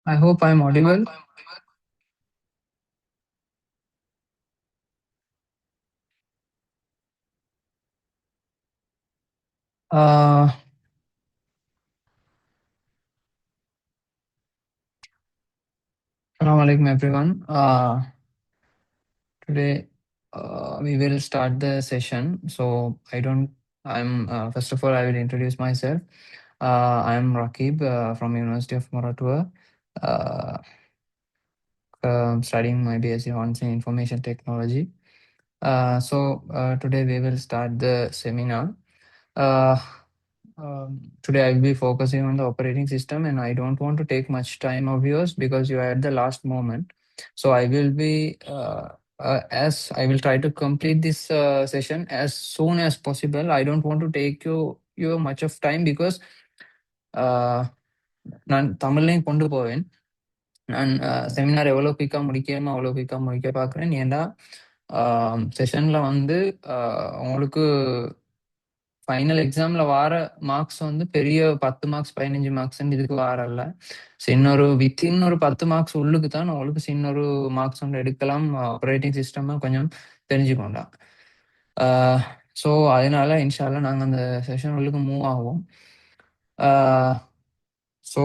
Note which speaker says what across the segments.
Speaker 1: I hope I'm audible. Uh, Assalamu alaikum everyone. Today we will start the session. First of all, I will introduce myself. I'm Rakib from University of Maratua, uh, studying my BSc Honors in Information Technology. Today we will start the seminar. Uh, Today I will be focusing on the operating system, and I don't want to take much time of yours because you are at the last moment. So I will be as I will try to complete this session as soon as possible. I don't want to take you much of time because நான் தமிழ்லையும் கொண்டு போவேன். நான் seminar எவ்வளோ குயிக்காக முடிக்கணுமோ அவ்வளோ குயிக்காக முடிக்க பார்க்குறேன். ஏன்னா செஷனில் வந்து உங்களுக்கு ஃபைனல் எக்ஸாம்ல வார மார்க்ஸ் வந்து பெரிய 10 மார்க்ஸ் 15 மார்க்ஸ் இதுக்கு வாரல்ல. இன்னொரு வித்தின் ஒரு 10 மார்க்ஸ் உள்ளுக்கு தான் உங்களுக்கு இன்னொரு மார்க்ஸ் வந்து எடுக்கலாம். ஆப்ரேட்டிங் சிஸ்டம் கொஞ்சம் தெரிஞ்சுக்கொண்டா. ஸோ அதனால இன்ஷால்லா நாங்கள் அந்த செஷன் உள்ளுக்கு மூவ் ஆகும். So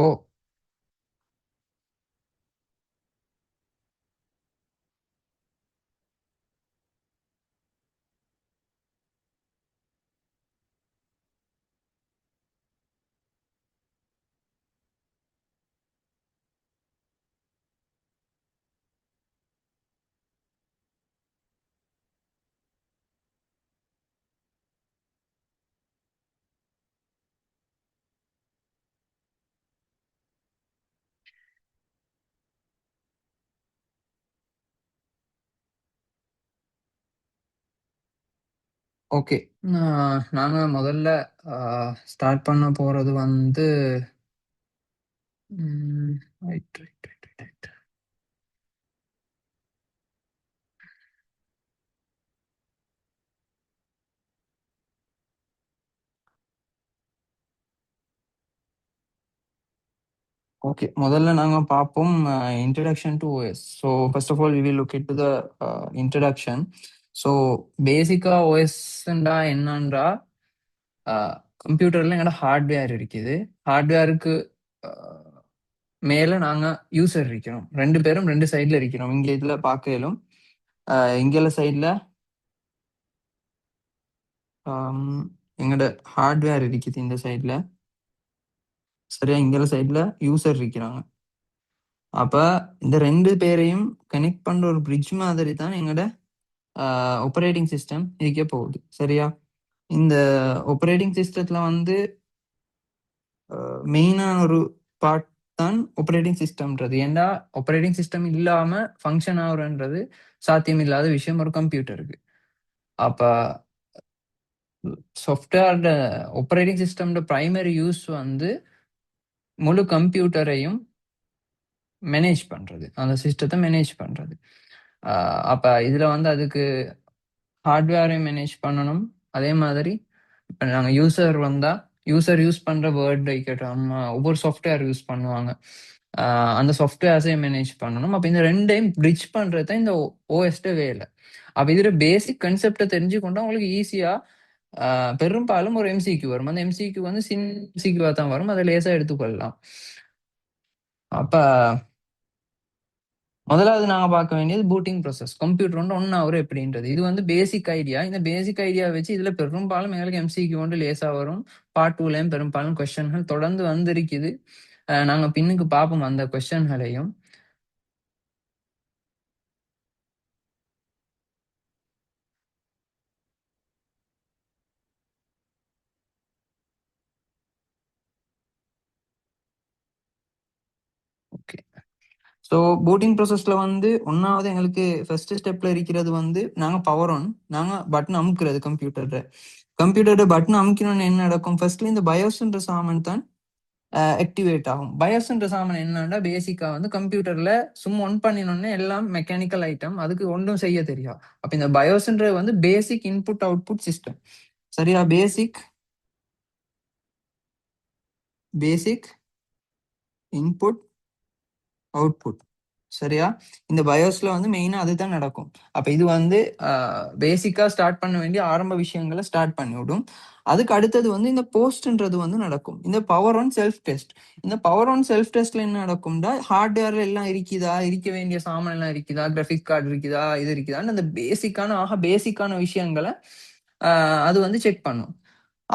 Speaker 1: okay. நாங்கள் முதல்ல ஸ்டார்ட் பண்ண போகிறது வந்து right right right right okay. முதல்ல நாங்க பார்ப்போம் introduction to OS. So first of all we will look into the introduction. So பேசிக்கா ஓஎஸ்ண்டா என்னன்றா கம்ப்யூட்டர்ல எங்களோட ஹார்ட்வேர் இருக்குது. ஹார்ட்வேருக்கு மேல நாங்க யூசர் இருக்கிறோம். ரெண்டு பேரும் ரெண்டு சைட்ல இருக்கிறோம். இங்க இதுல பார்க்கலும் இங்கல சைட்ல எங்களோட ஹார்ட்வேர் இருக்குது இந்த சைட்ல. சரியா, இங்கல சைட்ல யூசர் இருக்கிறாங்க. அப்ப இந்த ரெண்டு பேரையும் கனெக்ட் பண்ற ஒரு பிரிட்ஜ் மாதிரி தான் எங்களோட ஆப்பரேட்டிங் சிஸ்டம் இருக்க போகுது. சரியா, இந்த ஆப்பரேட்டிங் சிஸ்டத்துல வந்து மெயினான ஒரு பார்ட் தான் ஆப்பரேட்டிங் சிஸ்டம்ன்றது. ஏன்னா ஆப்பரேட்டிங் சிஸ்டம் இல்லாம ஃபங்க்ஷன் ஆகுறன்றது சாத்தியம் இல்லாத விஷயம் ஒரு கம்ப்யூட்டருக்கு. அப்ப சாஃப்ட்வேர் ஆப்பரேட்டிங் சிஸ்டம்ட பிரைமரி யூஸ் வந்து முழு கம்ப்யூட்டரையும் மேனேஜ் பண்றது, அந்த சிஸ்டத்தை மேனேஜ் பண்றது. அப்ப இதுல வந்து அதுக்கு ஹார்ட்வேரையும் மேனேஜ் பண்ணணும். அதே மாதிரி இப்போ நாங்கள் யூசர் வந்தால் யூசர் யூஸ் பண்ணுற வேர்ட் வைக்கட்டும், ஒவ்வொரு சாஃப்ட்வேர் யூஸ் பண்ணுவாங்க. அந்த சாஃப்ட்வேர்ஸையும் மேனேஜ் பண்ணணும். அப்போ இந்த ரெண்டையும் பிரிட்ஜ் பண்ணுறது தான் இந்த ஓஎஸ்ட வேலை. அப்போ இதில் பேசிக் கன்செப்டை தெரிஞ்சுக்கொண்டா உங்களுக்கு ஈஸியாக பெரும்பாலும் ஒரு எம்சிக்யூ வரும். அந்த எம்சிக்யூ வந்து சின் எம்சிக்யூவாக தான் வரும். அதை லேசாக எடுத்துக்கொள்ளலாம். அப்போ முதலாவது நாங்கள் பார்க்க வேண்டியது பூட்டிங் ப்ராசஸ். கம்ப்யூட்டர் வந்து ஒன் ஹவர் எப்படின்றது, இது வந்து பேசிக் ஐடியா. இந்த பேசிக் ஐடியா வச்சு இதில் பெரும்பாலும் எங்களுக்கு எம்சிக்கு வந்து லேசாக வரும். பார்ட் டூலையும் பெரும்பாலும் கொஸ்டின்கள் தொடர்ந்து வந்திருக்குது. நாங்கள் பின்னுக்கு பார்ப்போம் அந்த கொஸ்டின்களையும். ஓகே. ஸோ பூட்டிங் ப்ராசஸில் வந்து ஒன்றாவது எங்களுக்கு ஃபர்ஸ்ட் ஸ்டெப்பில் இருக்கிறது வந்து நாங்கள் பவர் ஆன், நாங்கள் பட்டன் அமுக்கிறது கம்ப்யூட்டரோட பட்டன் அமுக்கணும்னு என்ன நடக்கும், ஃபர்ஸ்ட்ல இந்த பயோஸ்ன்ற சாமன் தான் ஆக்டிவேட் ஆகும். பயோஸ்ன்ற சாமன் என்னன்னா பேசிக்கா வந்து கம்ப்யூட்டர்ல சும்மா ஒன் பண்ணினோடனே எல்லாம் மெக்கானிக்கல் ஐட்டம், அதுக்கு ஒன்றும் செய்ய தெரியும். அப்ப இந்த பயோஸ்ன்றது வந்து பேசிக் இன்புட் அவுட்புட் சிஸ்டம். சரியா, பேசிக் இன்புட் அவுட்புட். சரியா? இந்த பயோஸ்ல வந்து மெயினா அதுதான் நடக்கும். அப்ப இது வந்து பேசிக்கா ஸ்டார்ட் பண்ண வேண்டிய ஆரம்ப விஷயங்கள ஸ்டார்ட் பண்ணிவிடும். அதுக்கு அடுத்தது வந்து இந்த போஸ்ட்ன்றது வந்து நடக்கும். இந்த பவர் ஆன் செல்ஃப் டெஸ்ட். இந்த பவர் ஆன் செல்ஃப் டெஸ்ட்ல என்ன நடக்கும்டா, ஹார்ட்வேர்ல எல்லாம் இருக்குதா, இருக்க வேண்டிய சாமான் எல்லாம் இருக்குதா, கிராபிக்ஸ் கார்டு இருக்குதா, இது இருக்குதான்னு அந்த பேசிக்கான விஷயங்கள அது வந்து செக் பண்ணும்.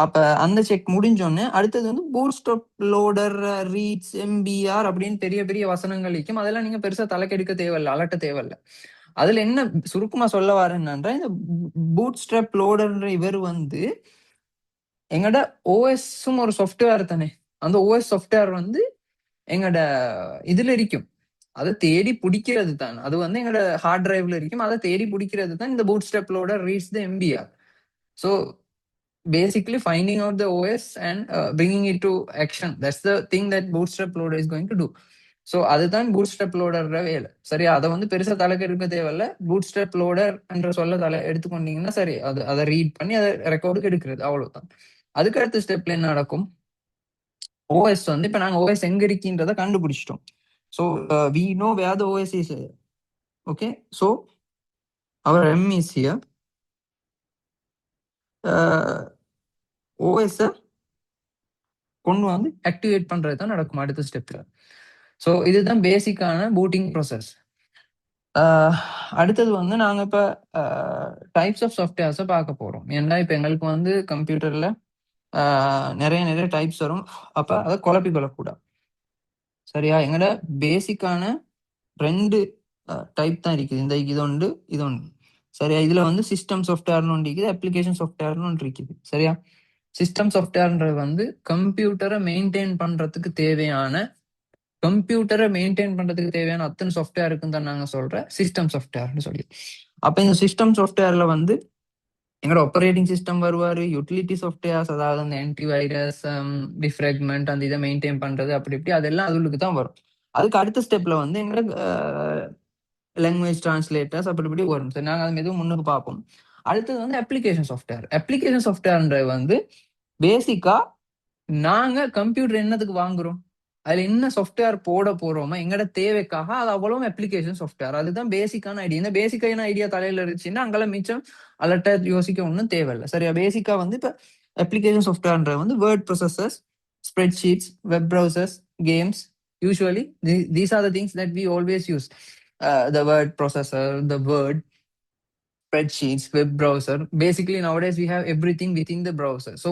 Speaker 1: அப்ப அந்த செக் முடிஞ்சோடனே அடுத்தது வந்து பூட்ஸ்ட்ராப் லோடர், ரீட்ஸ், எம்பிஆர் அப்படின்னு பெரிய பெரிய வசனங்கள் இருக்கும். அதெல்லாம் நீங்க பெருசா தலைக்கெடுக்க தேவையில்ல, அலட்ட தேவையில்ல. அதுல என்ன சுருக்கமா சொல்ல வரேன்னா, இந்த பூட்ஸ்ட்ராப் லோடர்ன்ற இவர் வந்து எங்கட ஓஎஸும் ஒரு சாஃப்ட்வேர் தானே. அந்த ஓஎஸ் சாஃப்ட்வேர் வந்து எங்கட இதுல இருக்கும். அதை தேடி பிடிக்கிறது தான். அது வந்து எங்கட ஹார்ட் டிரைவ்ல இருக்கும். அதை தேடி பிடிக்கிறது தான் இந்த bootstrap loader reads the MBR. So basically finding out the OS and bringing it to action. That's the thing that Bootstrap Loader is going to do. So அதுதான் பூட்ஸ்ட்ராப் லோடர்ற வேலை. சரி, அதை வந்து பெருசா தலைக்கு எடுக்க தேவையில்ல. பூட்ஸ்ட்ராப் லோடர் என்ற சொல்ல எடுத்துக்கொண்டீங்கன்னா சரி, அதை ரீட் பண்ணி அதை ரெக்கார்டுக்கு எடுக்கிறது, அவ்வளவுதான். அதுக்கு அடுத்த ஸ்டெப்ல என்ன நடக்கும்? ஓஎஸ் வந்து இப்ப நாங்க ஓஎஸ் எங்க இருக்கின்றதை கண்டுபிடிச்சிட்டோம். So we know where the OS is. Okay, so our aim is here. OS கொண்டு வந்து ஆக்டிவேட் பண்றது தான் நடக்கும் அடுத்த ஸ்டெப்ல. ஸோ இதுதான் பேசிக்கான பூட்டிங் ப்ராசஸ். அடுத்தது வந்து நாங்கள் இப்போ டைப்ஸ் ஆஃப் சாஃப்ட்வேர்ஸை பார்க்க போகிறோம். ஏன்னா இப்போ எங்களுக்கு வந்து கம்ப்யூட்டரில் நிறைய நிறைய டைப்ஸ் வரும். அப்போ அதை குழப்பி கொள்ளக்கூடாது. சரியா? எங்களோட பேசிக்கான 2 டைப் தான் இருக்குது. இந்த இது ஒன்று, இது ஒன்று. சரியா? இதில் வந்து சிஸ்டம் சாஃப்ட்வேர்னு ஒன்று இருக்குது, அப்ளிகேஷன் சாஃப்ட்வேர்னு ஒன்று இருக்குது. சரியா? சிஸ்டம் சாஃப்ட்வேர்ன்றது வந்து கம்ப்யூட்டரை மெயின்டைன் பண்ணுறதுக்கு தேவையான அத்தனை சாஃப்ட்வேர் இருக்குன்னு தான் நாங்க சொல்றேன் சிஸ்டம் சாஃப்ட்வேர்னு சொல்லி. அப்ப இந்த சிஸ்டம் சாஃப்ட்வேர்ல வந்து எங்களோட ஆப்பரேட்டிங் சிஸ்டம் வருவாரு, யூட்டிலிட்டி சாஃப்ட்வேர்ஸ், அதாவது அந்த ஆன்டி வைரஸ், டிஃப்ராக்மெண்ட், அந்த இதை மெயின்டைன் பண்றது, அப்படி இப்படி அதெல்லாம் அதுக்கு தான் வரும். அதுக்கு அடுத்த ஸ்டெப்ல வந்து எங்களோட லாங்குவேஜ் டிரான்ஸ்லேட்டர்ஸ் அப்படி இப்படி வரும். சரி, நாங்க அது மெதுவும் முன்னுக்கு பார்ப்போம். அடுத்தது வந்து அப்ளிகேஷன் சாஃப்ட்வேர். அப்ளிகேஷன் சாஃப்ட்வேர்ன்றது வந்து பேசிக்கா நாங்க கம்ப்யூட்டர் என்னதுக்கு வாங்குறோம், அதுல என்ன சாஃப்ட்வேர் போட போறோமோ எங்கட தேவைக்காக, அது அவ்வளவு அப்ளிகேஷன் சாஃப்ட்வேர். அதுதான் பேசிக்கான ஐடியா. இந்த பேசிக்கான ஐடியா தலையில இருந்துச்சுன்னா அங்கெல்லாம் மிச்சம் அலர்ட்டா யோசிக்க ஒன்றும் தேவையில்லை. சரியா? பேசிக்கா வந்து இப்ப அப்ளிகேஷன் சாஃப்ட்வேர்ன்ற வந்து word processors, spreadsheets, web browsers, games. Usually these are the things that we always use. The word processor, the word, spreadsheets, web browser. Basically, nowadays we have everything within the browser. So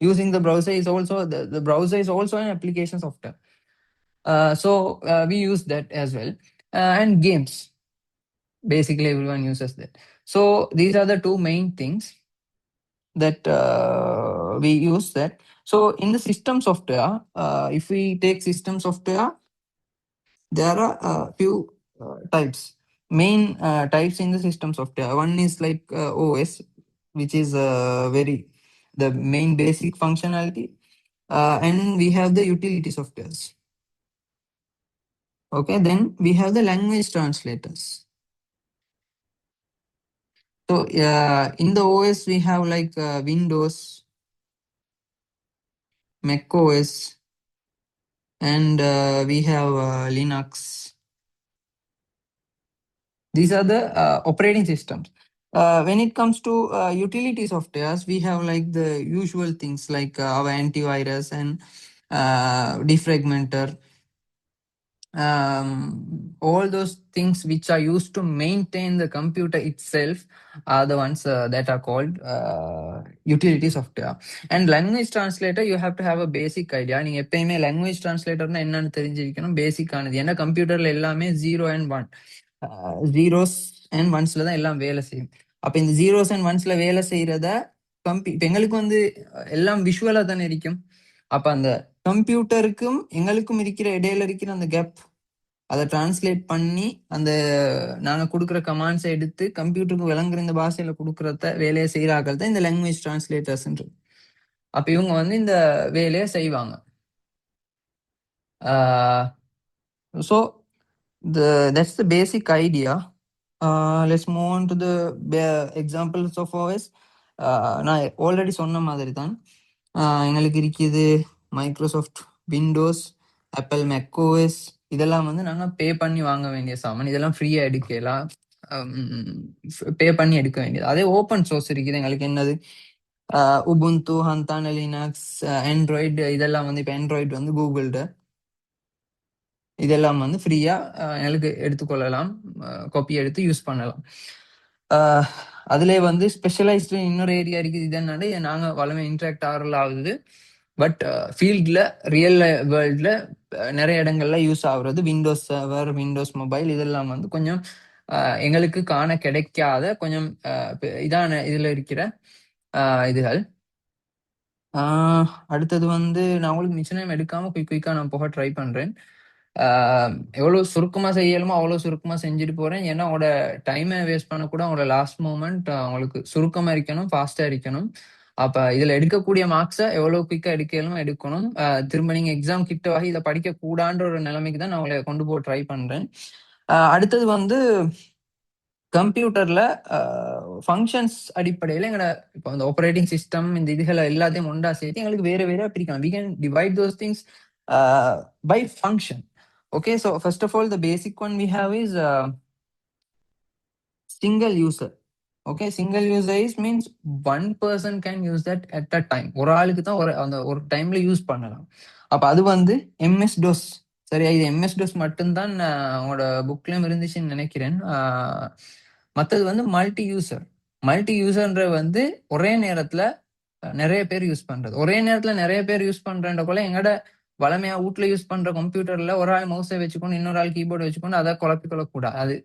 Speaker 1: using the browser is also the browser is also an application software. So we use that as well. And games. Basically, everyone uses that. So these are the two main things that we use that. So in the system software, if we take system software, there are a few types. Main types in the system software. One is like OS, which is the main basic functionality, and we have the utility softwares. Okay, then we have the language translators. So in the OS we have like Windows, Mac OS, and we have Linux. These are the operating systems. When it comes to utility softwares, we have like the usual things like our antivirus and defragmenter. All those things which are used to maintain the computer itself are the ones that are called utility software. And language translator, you have to have a basic idea. நீங்க எப்பயுமே language translator என்னன்னு தெரிஞ்சிருக்கணும். பேசிக் ஆனது. ஏன்னா கம்ப்யூட்டர்ல எல்லாமே 0 and 1, zeros and ஒன்ஸ்ல தான் எல்லாம் வேலை செய்யும். அப்ப இந்த ஜீரோஸ் அண்ட் ஒன்ஸ்ல வேலை செய்யறத இப்ப எங்களுக்கு வந்து எல்லாம் விஷுவலா தானே இருக்கும். அப்ப அந்த கம்ப்யூட்டருக்கும் எங்களுக்கும் இருக்கிற இடையில இருக்கிற அந்த கேப், அதை டிரான்ஸ்லேட் பண்ணி அந்த நாங்க கொடுக்குற கமாண்ட்ஸை எடுத்து கம்ப்யூட்டருக்கு விளங்குற இந்த பாஷையில கொடுக்கறத வேலையை செய்யறார்கள் தான் இந்த லாங்குவேஜ் டிரான்ஸ்லேட்டர்ஸ்ன்றது. அப்ப இவங்க வந்து இந்த வேலையை செய்வாங்க. So that's the basic idea. Let's move on to the examples of OS. நான் ஆல்ரெடி சொன்ன மாதிரி தான் எங்களுக்கு இருக்குது Microsoft Windows, Apple Mac OS, இதெல்லாம் வந்து நாங்க பே பண்ணி வாங்க வேண்டிய சாமான். இதெல்லாம் ஃப்ரீயா எடுக்கலாம். பே பண்ணி எடுக்க வேண்டியது. அதே ஓப்பன் சோர்ஸ் இருக்குது எங்களுக்கு. என்னது? உபுண்டு, ஹந்தான லினக்ஸ், ஆண்ட்ராய்டு, இதெல்லாம் வந்து இப்ப ஆண்ட்ராய்டு வந்து கூகுள்ட. இதெல்லாம் வந்து ஃப்ரீயா எங்களுக்கு எடுத்துக்கொள்ளலாம். காப்பி எடுத்து யூஸ் பண்ணலாம். அதுல வந்து ஸ்பெஷலைஸ்டு இன்னொரு ஏரியா இருக்குது. இது என்னன்னா, நாங்க வளமை இன்ட்ராக்ட் ஆகுது. பட் ஃபீல்ட்ல ரியல் வேர்ல்ட்ல நிறைய இடங்கள்ல யூஸ் ஆகுறது விண்டோஸ் சர்வர், விண்டோஸ் மொபைல். இதெல்லாம் வந்து கொஞ்சம் எங்களுக்கு காண கிடைக்காத கொஞ்சம் இதான இதுல இருக்கிற இதுகள். அடுத்தது வந்து நான் உங்களுக்கு மிச்சம் எடுக்காம குயிக்கா நான் போக ட்ரை பண்றேன். எவ்வளவு சுருக்கமா செய்யலுமோ அவ்வளவு சுருக்கமா செஞ்சுட்டு போறேன். ஏன்னா உங்களோட டைமை வேஸ்ட் பண்ணக்கூட, உங்களோட லாஸ்ட் மூமெண்ட் உங்களுக்கு சுருக்கமா இருக்கணும், ஃபாஸ்டா இருக்கணும். அப்ப இதுல எடுக்கக்கூடிய மார்க்ஸை எவ்வளவு குயிக்கா எடுக்கலுமோ எடுக்கணும். திரும்ப நீங்க எக்ஸாம் கிட்ட வகை இதை படிக்க கூடான்ற ஒரு நிலைமைக்கு தான் நான் உங்களை கொண்டு போக ட்ரை பண்றேன். அடுத்தது வந்து கம்ப்யூட்டர்ல ஃபங்க்ஷன்ஸ் அடிப்படையில் எங்களோட இப்போ அந்த ஆப்ரேட்டிங் சிஸ்டம் இந்த இதுகளை எல்லாத்தையும் ஒன்றா சேர்த்து எங்களுக்கு வேற வேற பிரிக்கலாம். We can divide those things by function. Okay, so first of all, the basic one we have is single user. Okay, single user is means one person can use that at a time. ஒரு ஆளுக்கு தான் ஒரு டைம்ல use பண்ணலாம். அப்ப அது வந்து MS dose. சரியா? இது எம்எஸ் டோஸ் மட்டும்தான் உங்களோட புக்லயும் இருந்துச்சுன்னு நினைக்கிறேன். மற்றது வந்து மல்டி யூசர். மல்டி யூசர்ன்ற வந்து ஒரே நேரத்துல நிறைய பேர் யூஸ் பண்றது. ஒரே நேரத்துல நிறைய பேர் யூஸ் பண்றன்ற போல எங்கட வளமையா வீட்டுல யூஸ் பண்ற கம்ப்யூட்டர்ல ஒரு ஆள் மவுஸை வச்சுக்கொண்டு இன்னொரு ஆள் கீபோர்டு வச்சுக்கொண்டு அதை குழப்பி கொள்ளக்கூடாது. அது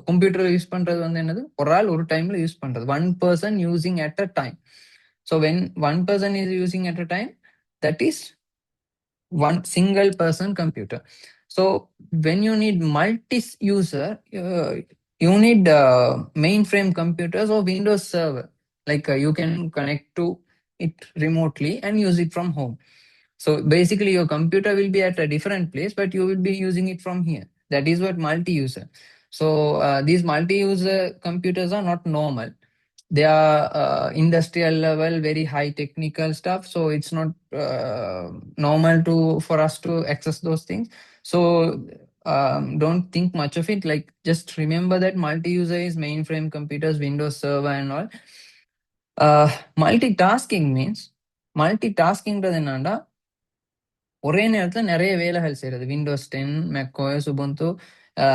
Speaker 1: கம்ப்யூட்டர் யூஸ் பண்றது வந்து என்னது? ஒரு ஆள் ஒரு டைம்ல யூஸ் பண்றது. One person using at a time. So when one person is using at a time, that is one single person computer. So when you need multi-user, you need mainframe computers or Windows server. Like you can connect to it remotely and use it from home. So basically your computer will be at a different place, but you will be using it from here. That is what multi-user. So these multi-user computers are not normal. They are industrial level, very high technical stuff. So it's not normal for us to access those things. So don't think much of it. Like just remember that multi-user is mainframe computers, Windows server and all. Multitasking means multitasking என்னன்னா ஒரே நேரத்துல நிறைய வேலைகள் செய்யறது. Windows 10, மேக்கோஎஸ், Ubuntu,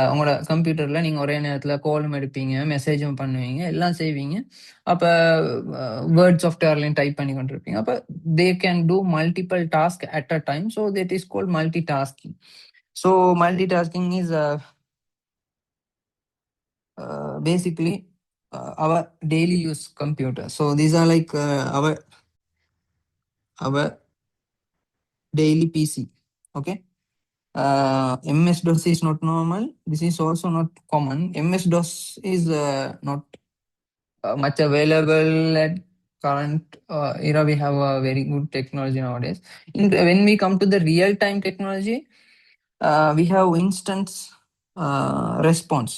Speaker 1: உங்களோட கம்ப்யூட்டர்ல நீங்க ஒரே நேரத்துல காலும் எடுப்பீங்க, மெசேஜும் பண்ணுவீங்க, எல்லாம் செய்வீங்க. அப்ப வேர்ட் சாஃப்ட்வேர்லையும் டைப் பண்ணி கொண்டிருப்பீங்க. அப்ப they can do multiple task at a time. So that is called multi tasking. So multi tasking is basically our daily use computer. So these are like our daily PC. Okay. MS-DOS is not normal. This is also not common. MS-DOS is not much available at current era. We have a very good technology nowadays. When we come to the real-time technology, we have instance response.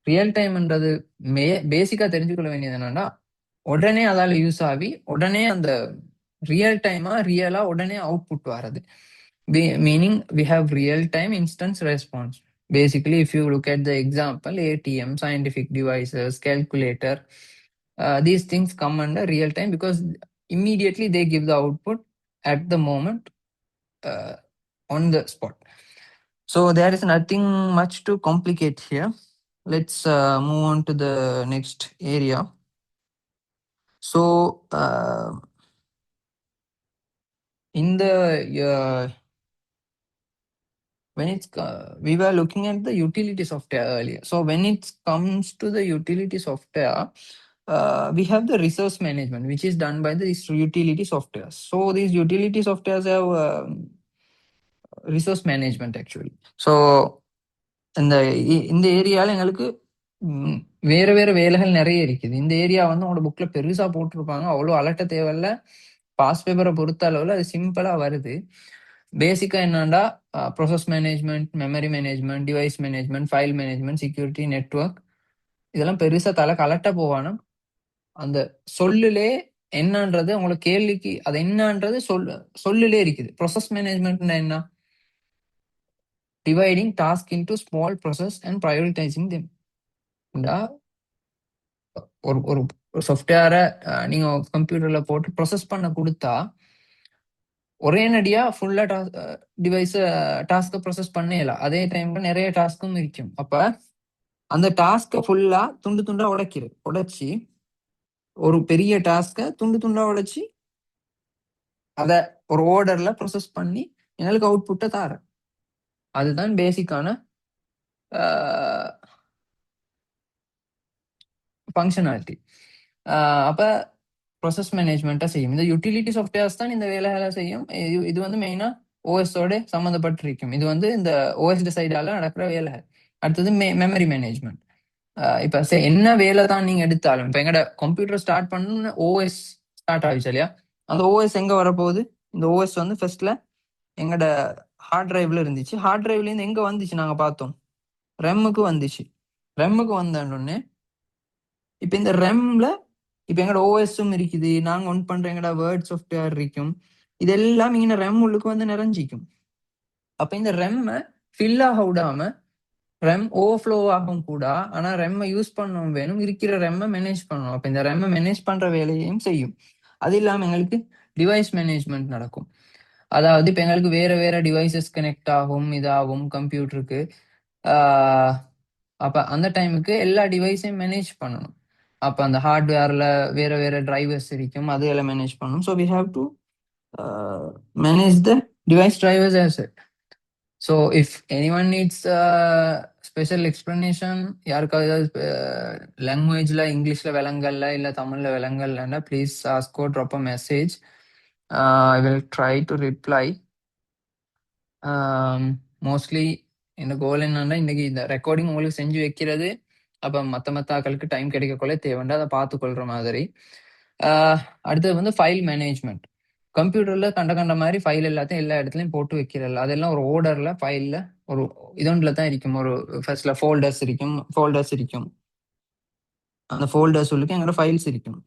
Speaker 1: Real டைம்ன்றது பேசிக்கா தெரிஞ்சுக்கொள்ள வேண்டியது என்னன்னா, உடனே அதால use ஆகி உடனே அந்த ரியல் டைமா ரியலா உடனே அவுட்புட் வர்றது. Meaning we have real-time instance response. Basically, if you look at the example, ATM, scientific devices, calculator, these things come under real-time because immediately they give the output at the moment, on the spot. So there is nothing much to complicate here. Let's move on to the next area. So in the we were looking at the utility software earlier. So when it comes to the utility software, we have the resource management, which is done by these utility softwares. So these utility softwares have resource management actually. So இந்த ஏரியால எங்களுக்கு வேற வேற வேலைகள் நிறைய இருக்குது. இந்த area வந்து உங்களோட புக்ல பெருசா போட்டிருப்பாங்க. அவ்வளவு அலட்ட தேவையில்ல. பாஸ் பேப்பரை பொறுத்த அளவுல அது சிம்பிளா வருது. பேசிக்கா என்னன்னா process management, memory management, device management, file management, security, network, இதெல்லாம் பெருசா தலை கலட்ட போவானா அந்த சொல்லுலே என்னன்றது உங்களுக்கு கேள்விக்கு அது என்னன்றது சொல்லுலே இருக்குது. ப்ராசஸ் மேனேஜ்மெண்ட் என்ன? Dividing task into small process and prioritising them. ஒரு ஒரு சாஃப்ட்வேரை நீங்க கம்ப்யூட்டர்ல போட்டு ப்ராசஸ் பண்ண கொடுத்தா ஒரே நடியா ஃபுல்லா டிவைஸ் டாஸ்க்கை ப்ராசஸ் பண்ணலாம். அதே டைம்ல நிறைய டாஸ்க்கும் இருக்கும். அப்ப அந்த டாஸ்க்கை ஃபுல்லா துண்டு துண்டா உடைச்சு ஒரு பெரிய டாஸ்க்கை துண்டு துண்டா உடைச்சு அத ஒரு ஆர்டர்ல ப்ராசஸ் பண்ணி எங்களுக்கு அவுட்புட்டை தார. அதுதான் பேசிக்கான ஃபங்க்ஷனாலிட்டி. அப்ப ப்ராசஸ் மேனேஜ்மெண்ட்டை செய்யும். இந்த யூட்டிலிட்டி சாஃப்ட்வேர்ஸ் தான் இந்த வேலைகளை செய்யும். இது வந்து மெயினா ஓஎஸோட சம்மந்தப்பட்டிருக்கும். இது வந்து இந்த ஓஎஸ் சைடால நடக்கிற வேலை. அடுத்தது மெமரி மேனேஜ்மெண்ட். இப்ப என்ன வேலை தான் நீங்க எடுத்தாலும், இப்ப எங்கட கம்ப்யூட்டர் ஸ்டார்ட் பண்ண ஓஎஸ் ஸ்டார்ட் ஆகிச்சு இல்லையா? அந்த ஓஎஸ் எங்க வரப்போகுது? இந்த ஓஎஸ் வந்து ஃபர்ஸ்ட்ல எங்கட ஹார்ட் டிரைவ்ல இருந்துச்சு. ஹார்ட் டிரைவ்ல இருந்து எங்க வந்துச்சு நாங்க பார்த்தோம்? ரெம்முக்கு வந்துச்சு. ரெம்முக்கு வந்தோடனே இப்ப இந்த ரெம்ல இப்ப எங்கட ஓஎஸும் இருக்குது, நாங்க ஒன் பண்ற எங்கட வேர்ட் சாஃப்ட்வேர் இருக்கும், இதெல்லாம் இங்க ரெம் உள்ளுக்கு வந்து நிறைஞ்சிக்கும். அப்ப இந்த ரெம்மை ஃபில் ஆக விடாம ரெம் ஓவர்ஃப்ளோ ஆகும் கூட, ஆனா ரெம்மை யூஸ் பண்ணவும் வேணும், இருக்கிற ரெம்மை மேனேஜ் பண்ணணும். அப்ப இந்த ரெம்மை மேனேஜ் பண்ற வேலையையும் செய்யும். அது இல்லாம எங்களுக்கு டிவைஸ் மேனேஜ்மெண்ட் நடக்கும். அதாவது இப்ப எங்களுக்கு வேற வேற டிவைசஸ் கனெக்ட் ஆகும், இதாகும் கம்ப்யூட்டருக்கு. அப்ப அந்த டைமுக்கு எல்லா டிவைஸையும் மேனேஜ் பண்ணணும். அப்ப அந்த ஹார்ட்வேர்ல வேற வேற டிரைவர்ஸ் இருக்கும், அதையெல்லாம் மேனேஜ் பண்ணணும். So we have to manage the device drivers as it. So if anyone needs special explanation, யாருக்காவது ஏதாவது லாங்குவேஜ்ல இங்கிலீஷ்ல விளங்கல்ல இல்ல தமிழ்ல விளங்கல்ல, please ask drop a message. I will try to reply. Mostly இந்த கோல் என்னன்னா, இன்னைக்கு இந்த ரெக்கார்டிங் உங்களுக்கு செஞ்சு வைக்கிறது, அப்ப மத்த ஆக்களுக்கு டைம் கிடைக்கக்குள்ள தேவைண்டா அதை பார்த்து கொள்ற மாதிரி. அடுத்தது வந்து ஃபைல் மேனேஜ்மெண்ட். கம்ப்யூட்டர்ல கண்ட மாதிரி ஃபைல் எல்லாத்தையும் எல்லா இடத்துலயும் போட்டு வைக்கிறல்ல, அதெல்லாம் ஒரு ஓர்டர்ல ஃபைல்ல ஒரு இதொன்றுல தான் இருக்கும். ஒரு ஃபர்ஸ்ட்ல ஃபோல்டர்ஸ் இருக்கும். அந்த ஃபோல்டர்ஸ் உள்ளுக்கு எங்களோட ஃபைல்ஸ் இருக்கும்.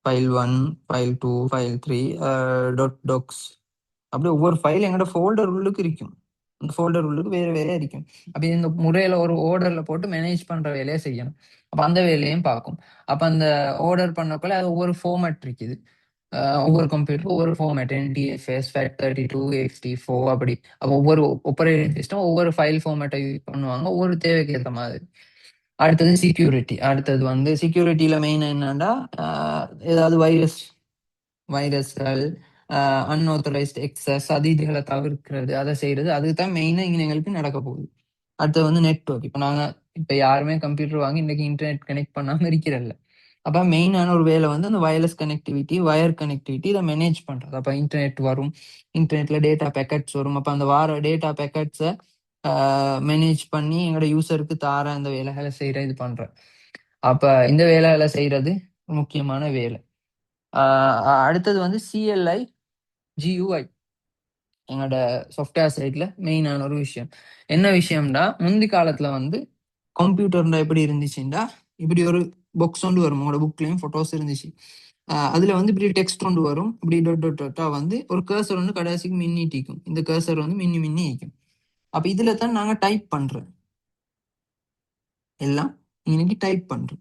Speaker 1: ஃபைல் 1, ஃபைல் 2, ஃபைல் 3, டாக்ஸ், அப்படி ஒவ்வொரு ஃபைல் எங்களோட ஃபோல்டர் உள்ளுக்கு இருக்கும். அந்த ஃபோல்டர் உள்ளுக்கு வேற வேற இருக்கும். அப்ப இந்த முறையில ஒரு ஓர்டர்ல போட்டு மேனேஜ் பண்ற வேலையை செய்யணும். அப்ப அந்த வேலையும் பார்க்கும். அப்ப அந்த ஆர்டர் பண்ணக்குள்ள அது ஒவ்வொரு ஃபார்மேட் இருக்குது. ஒவ்வொரு கம்ப்யூட்டர் ஒவ்வொரு ஃபார்மேட், NTFS, FAT32, XT4, அப்படி. அப்போ ஒவ்வொரு ஆப்பரேட்டிங் சிஸ்டம் ஒவ்வொரு ஃபைல் ஃபார்மேட்டை யூஸ் பண்ணுவாங்க, ஒவ்வொரு தேவைக்கு ஏற்ற மாதிரி. அடுத்தது செக்யூரிட்டி. அடுத்தது வந்து செக்யூரிட்டியில மெயின் என்னன்னா, ஏதாவது வைரஸ்கள், அன்ஆத்தரைஸ்ட் எக்ஸஸ், அது இதுகளை தவிர்க்கிறது, அதை செய்யறது, அதுக்கு தான் மெயினா இங்க எங்களுக்கு நடக்க போகுது. அடுத்தது வந்து நெட்வொர்க். இப்ப யாருமே கம்ப்யூட்டர் வாங்கி இன்னைக்கு இன்டர்நெட் கனெக்ட் பண்ணாம இருக்கிறல்ல. அப்ப மெயினான ஒரு வேலை வந்து அந்த வயர்லெஸ் கனெக்டிவிட்டி, வயர் கனெக்டிவிட்டி, இதை மேனேஜ் பண்றது. அப்ப இன்டர்நெட் வரும், இன்டர்நெட்ல டேட்டா பேக்கெட்ஸ் வரும். அப்ப அந்த வார டேட்டா பேக்கெட்ஸை மேனேஜ் பண்ணி எங்களோட யூசருக்கு தார அந்த வேலைகளை செய்யற இது பண்ற. அப்ப இந்த வேலைகளை செய்யறது முக்கியமான வேலை. அடுத்தது வந்து CLI, GUI, எங்களோட சாஃப்ட்வேர் சைட்ல மெயினான ஒரு விஷயம். என்ன விஷயம்டா, முந்தி காலத்துல வந்து கம்ப்யூட்டர்ல எப்படி இருந்துச்சுண்டா, இப்படி ஒரு பாக்ஸ் ஒன்று வரும். உங்களோட புக்லயும் போட்டோஸ் இருந்துச்சு. அதுல வந்து இப்படி டெக்ஸ்ட் ஒன்று வரும். இப்படி டொட்டா வந்து ஒரு கர்சர் ஒன்று கடைசிக்கு மின்னிட்டிக்கும். இந்த கர்சர் வந்து மின்னி இருக்கும். அப்ப இதுல தான் நாங்க டைப் பண்றோம், எல்லாம் இன்னைக்கு டைப் பண்றோம்.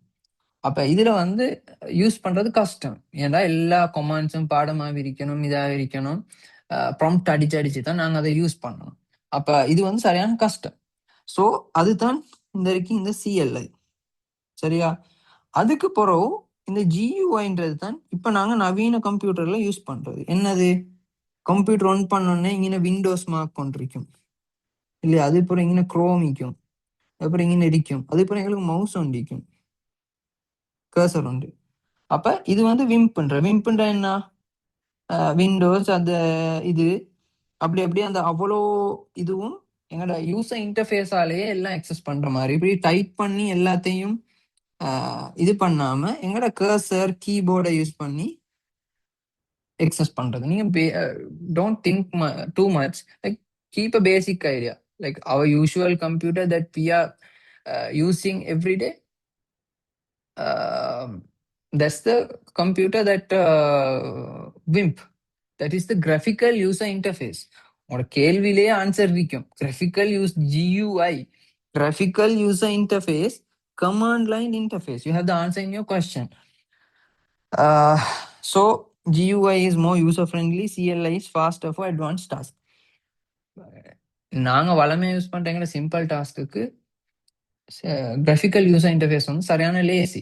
Speaker 1: அப்ப இதுல வந்து யூஸ் பண்றது கஷ்டம். ஏன்னா எல்லா கொமாண்ட்ஸும் பாடமாக இருக்கணும், இதாக இருக்கணும், ப்ராம்ப்ட் அடிச்சு தான் நாங்க அதை யூஸ் பண்ணணும். அப்ப இது வந்து சரியான கஷ்டம். ஸோ அதுதான் இந்த வரைக்கும் இந்த CLI. சரியா? அதுக்கு பிறகு இந்த GUIன்றது தான் இப்ப நாங்க நவீன கம்ப்யூட்டர்ல யூஸ் பண்றது. என்னது? கம்ப்யூட்டர் ஆன் பண்ணோன்னே இங்கே விண்டோஸ் மார்க் கொண்டிருக்கும் இல்லையா? அது அப்புறம் இங்கே குரோமிக்கும், அப்புறம் இங்கே இருக்கும். அது அப்புறம் எங்களுக்கு மவுஸ் ஒண்டிக்கும், கர்சர் உண்டு. அப்ப இது வந்து விம்ப்ன்ற என்ன? விண்டோஸ் அந்த இது அப்படி அந்த அவ்வளோ இதுவும் எங்களோட யூசர் இன்டர்ஃபேஸாலேயே எல்லாம் எக்ஸஸ் பண்ற மாதிரி, இப்படி டைப் பண்ணி எல்லாத்தையும் இது பண்ணாம எங்களோட கர்சர் கீபோர்டை யூஸ் பண்ணி எக்ஸஸ் பண்றது. நீங்க don't think too much, like keep a basic idea, like our usual computer that we are using every day. That's the computer that WIMP, that is the graphical user interface. உங்களோட கேள்வியிலேயே answer இருக்கும். Graphical use GUI, graphical user interface, command line interface. You have the answer in your question. So GUI is more user friendly, CLI is faster for advanced tasks. நாங்க வளமையா use பண்றீங்க simple task graphical user interface வந்து சரியான lazy.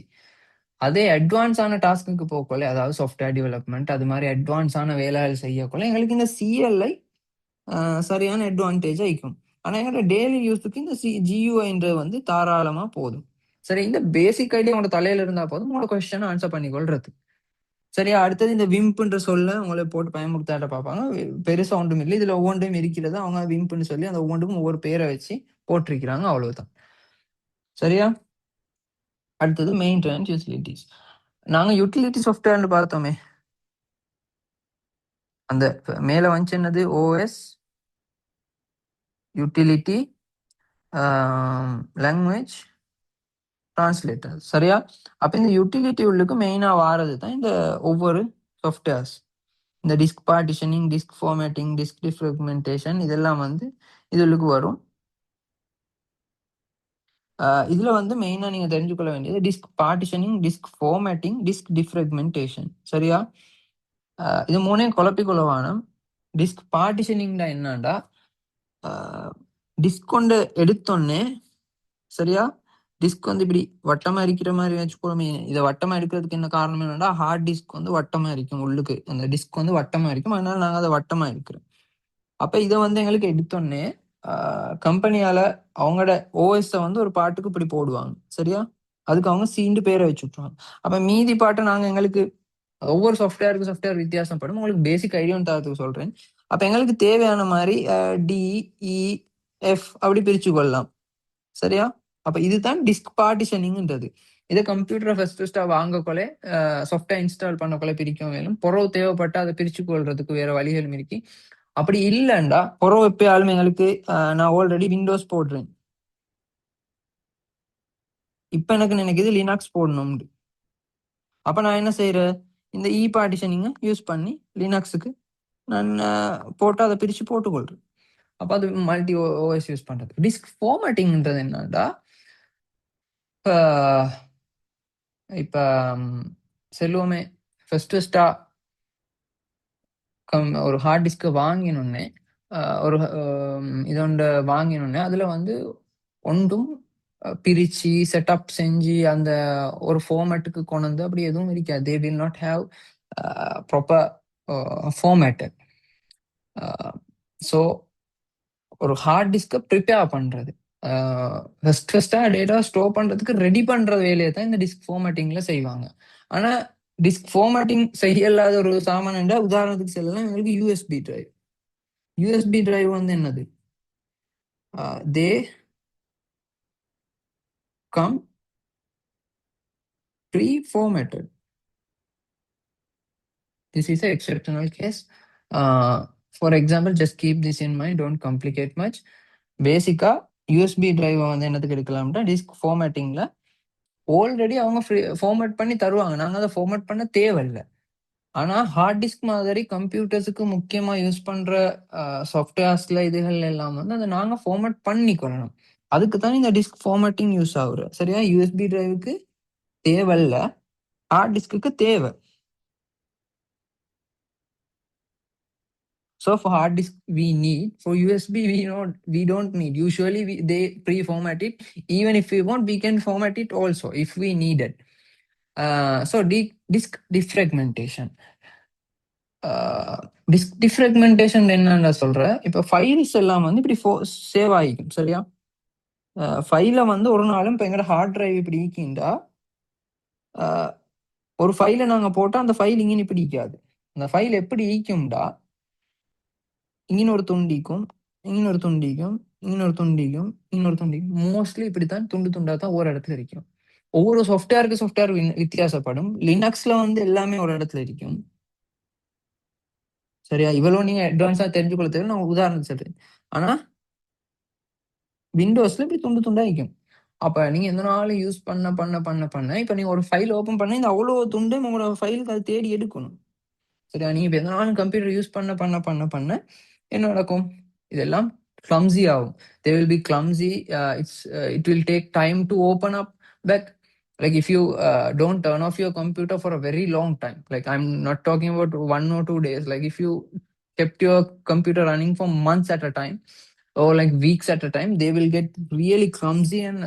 Speaker 1: அதே அட்வான்ஸான task போகல, அதாவது software development அது மாதிரி அட்வான்ஸான வேலைகள் செய்யக்குள்ள எங்களுக்கு இந்த CLI சரியான அட்வான்டேஜ் ஆயிக்கும். ஆனால் எங்களோட டெய்லி யூஸுக்கு இந்த GUIன்றது வந்து தாராளமா போதும். சரி, இந்த பேசிக் ஐடியா உங்களோட தலையில இருந்தா போதும் உங்களோட கொஸ்டின் ஆன்சர் பண்ணி கொள்றது. சரியா, அடுத்தது இந்த விம்ப்ன்ற சொல்ல உங்களை போட்டு பயமுறுத்தாட்ட பார்ப்பாங்க. பெருசா ஒன்றும் இல்லை, இதுல ஒவ்வொன்றையும் இருக்கிறது அவங்க விம்ப்னு சொல்லி அந்த ஒவ்வொன்றுக்கும் ஒவ்வொரு பேரை வச்சு போட்டிருக்கிறாங்க, அவ்வளவுதான். சரியா, அடுத்தது மெயின்டெனன்ஸ் யூட்டிலிட்டிஸ். நாங்க யூட்டிலிட்டி சாஃப்ட்வேர்னு பார்த்தோமே, அந்த மேல வந்து என்னது ஓஎஸ் யூட்டிலிட்டி லாங்குவேஜ் டிரான்ஸ்லேட்டர். சரியா, அப்ப இந்த யூட்டிலிட்டி உள்ளுக்கு மெயினா வாரது தான் இந்த ஒவ்வொரு சாஃப்ட்வேர்ஸ். இந்த disk partitioning, disk formatting, disk defragmentation இதெல்லாம் வந்து இதுக்கு வரும். இதுல வந்து மெயினா நீங்க தெரிஞ்சுக்கொள்ள வேண்டியது disk partitioning, disk formatting, disk defragmentation. சரியா, இது மூணையும் குழப்பிக்கொள்ளவான. டிஸ்க் பார்ட்டிஷனிங் என்னண்டா, டிஸ்க் கொண்டு எடுத்தோன்னே, சரியா, டிஸ்க் வந்து இப்படி வட்டமா இருக்கிற மாதிரி வச்சுக்கோமே. இதை வட்டமா இருக்கிறதுக்கு என்ன காரணம் என்னன்னா, ஹார்ட் டிஸ்க் வந்து வட்டமா இருக்கும், உள்ளுக்கு அந்த டிஸ்க் வந்து வட்டமா இருக்கும், அதனால நாங்க அதை வட்டமா இருக்கிறோம். அப்ப இதை வந்து எங்களுக்கு எடுத்தோன்னே கம்பெனியால அவங்களோட OS வந்து ஒரு பாட்டுக்கு இப்படி போடுவாங்க. சரியா, அதுக்கு அவங்க சீண்டு பேரை வச்சு விட்டுருவாங்க. அப்ப மீதி பாட்டை நாங்க எங்களுக்கு ஒவ்வொரு சாஃப்ட்வேருக்கு சாஃப்ட்வேர் வித்தியாசப்படும். உங்களுக்கு பேசிக் ஐடியான்னு தரத்துக்கு சொல்றேன். அப்ப எங்களுக்கு தேவையான மாதிரி DEF அப்படி பிரிச்சு கொள்ளலாம். சரியா, அப்ப இதுதான் டிஸ்க் பார்ட்டிஷனிங்ன்றது. இதை கம்ப்யூட்டரை ஃபர்ஸ்டா வாங்கக்கொள்ள சாஃப்ட்வேர் இன்ஸ்டால் பண்ணக்கொள்ள பிரிக்கும் வேணும். பொறவு தேவைப்பட்டா அதை பிரிச்சு கொள்றதுக்கு வேற வழிகளும் இருக்கு. அப்படி இல்லைண்டா பொறவு எப்பயாலும் எங்களுக்கு நான் ஆல்ரெடி விண்டோஸ் போடுறேன், இப்ப எனக்கு நினைக்குது லினக்ஸ் போடணும். அப்ப நான் என்ன செய்யறேன், இந்த பார்ட்டிஷனிங்க யூஸ் பண்ணி லினக்ஸுக்கு நான் போட்டு அதை பிரிச்சு போட்டுக்கொள்றேன். அப்ப அது மல்டி ஓஎஸ் யூஸ் பண்றது. டிஸ்க் ஃபார்மேட்டிங்ன்றது என்னன்னா, இப்ப செல்வமே ஃபர்ஸ்டா ஒரு ஹார்ட் டிஸ்க் வாங்கினோடனே, ஒரு இதோண்ட வாங்கினோடனே அதுல வந்து ஒன்றும் பிரிச்சு செட்டப் செஞ்சு அந்த ஒரு ஃபார்மேட்டுக்கு கொண்டு வந்து அப்படி எதுவும் இருக்காது. They will not have proper formatted. So ஒரு ஹார்ட் டிஸ்கை ப்ரிப்பேர் பண்றது, ஃபர்ஸ்டா டேட்டா ஸ்டோர் பண்றதுக்கு ரெடி பண்ற வேலையை தான் இந்த டிஸ்க் ஃபார்மேட்டிங்ல செய்வாங்க. ஆனா டிஸ்க் ஃபார்மேட்டிங் செய்யலாத ஒரு சாமான் உதாரணத்துக்கு சொல்லலாம், எங்களுக்கு யூஎஸ்பி டிரைவ். யூஎஸ்பி டிரைவ் வந்து என்னது, they come pre-formatted. This is an exceptional case. For example, just keep this in mind, don't complicate much. பேசிக்கா யூஎஸ்பி டிரைவ் வந்து என்னத்துக்கு எடுக்கலாம்னா, டிஸ்க் ஃபார்மேட்டிங்ல ஆல்ரெடி அவங்க ஃபார்மேட் பண்ணி தருவாங்க, நாங்க அதை ஃபார்மேட் பண்ண தேவையில்லை. ஆனா ஹார்ட் டிஸ்க் மாதிரி கம்ப்யூட்டர்ஸுக்கு முக்கியமா யூஸ் பண்ற சாஃப்ட்வேர்ஸ்ல இதுகள் எல்லாம் வந்து அதை நாங்க ஃபார்மேட் பண்ணிக்கொள்ளணும். அதுக்கு தான் இந்த டிஸ்க் ஃபார்மேட்டிங் யூஸ் ஆகுற. சரியா, யூஎஸ்பி டிரைவுக்கு தேவையில்ல, ஹார்ட் டிஸ்க்கு தேவை. So for hard disk we need, for USB we don't need. Usually they pre-format it. Even if we want, we can format it also if we need it. So disk defragmentation. Disk defragmentation என்னன்னு சொல்றேன். இப்போ files எல்லாம் வந்து இப்படி save ஆகிக்கும். சரியா, ஃபைலை வந்து ஒரு நாளும் இப்போ எங்களோட ஹார்ட் டிரைவ் இப்படி ஈக்கிண்டா, ஒரு ஃபைலை நாங்கள் போட்டால் அந்த ஃபைல் இங்கே பிடிக்காது. அந்த ஃபைல் எப்படி ஈக்கும்டா, இங்கினொரு துண்டிக்கும், இங்கினொரு துண்டிக்கும், இன்னொரு துண்டிக்கும், இன்னொரு துண்டிக்கும். மோஸ்ட்லி இப்படித்தான் துண்டு துண்டா தான் ஒரு இடத்துல இருக்கும். ஒவ்வொரு சாஃப்ட்வேருக்கு சாஃப்ட்வேர் வித்தியாசப்படும். லினக்ஸ்ல வந்து எல்லாமே ஒரு இடத்துல இருக்கும். சரியா, இவ்வளவு நீங்க அட்வான்ஸா தெரிஞ்சுக்கொள்ள தேவை, நான் உதாரணம் சொல்றேன். ஆனா விண்டோஸ்ல இப்படி துண்டு துண்டா இருக்கும். அப்ப நீங்க எந்த நாளும் யூஸ் பண்ண பண்ண பண்ண பண்ண இப்ப நீங்க ஒரு ஃபைல் ஓபன் பண்ண இந்த அவ்வளவு துண்டு உங்களோட ஃபைலுக்கு அது தேடி எடுக்கணும். சரியா, நீங்க இப்ப எந்த நாளும் கம்ப்யூட்டர் யூஸ் பண்ண பண்ண பண்ண பண்ண என்ன நடக்கும்? இதெல்லாம் clumsy ஆகும். They will be clumsy. It will take time to open up back. Like if you don't turn off your computer for a very long time, like I'm not talking about 1 or 2 days. Like if you kept your computer running for months at a time or like weeks at a time, they will get really clumsy and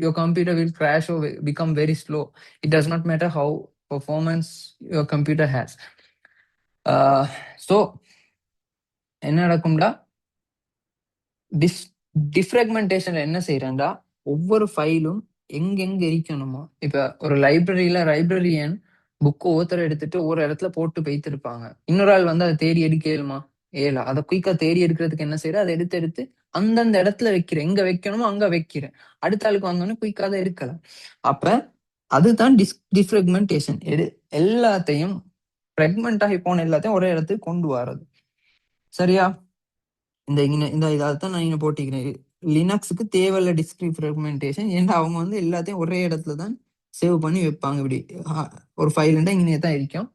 Speaker 1: your computer will crash or become very slow. It does not matter how performance your computer has. So என்ன நடக்கும்டா, டிஃப்ராக்மெண்டேஷன்ல என்ன செய்யறேன்டா, ஒவ்வொரு ஃபைலும் எங்கெங்க இருக்கணுமோ, இப்ப ஒரு librarian book ஒவ்வொருத்தர் எடுத்துட்டு ஒரு இடத்துல போட்டு வைத்திருப்பாங்க. இன்னொரு ஆள் வந்து அதை தேடி எடுக்க இயலுமா? ஏலா. அதை குயிக்கா தேடி எடுக்கிறதுக்கு என்ன செய்யற, அதை எடுத்து எடுத்து அந்தந்த இடத்துல வைக்கிறேன். எங்க வைக்கணுமோ அங்க வைக்கிறேன். அடுத்த ஆளுக்கு வந்தோடனே குயிக்கா அதை எடுக்கலாம். அப்ப அதுதான் டிஃப்ராக்மெண்டேஷன். எல்லாத்தையும் ஃப்ராக்மெண்ட் ஆகி போன எல்லாத்தையும் ஒரே இடத்துக்கு கொண்டு வர்றது. சரியா? இந்த இதைத்தான் நான் இங்க போட்டிக்கிறேன். லினக்ஸுக்கு தேவையில்ல டிஸ்க் ஃப்ராக்மெண்டேஷன். ஏன்னா அவங்க வந்து எல்லாத்தையும் ஒரே இடத்துல தான் சேவ் பண்ணி வைப்பாங்க. இப்படி ஒரு ஃபைல்ண்டா இங்கே தான் இருக்கும்.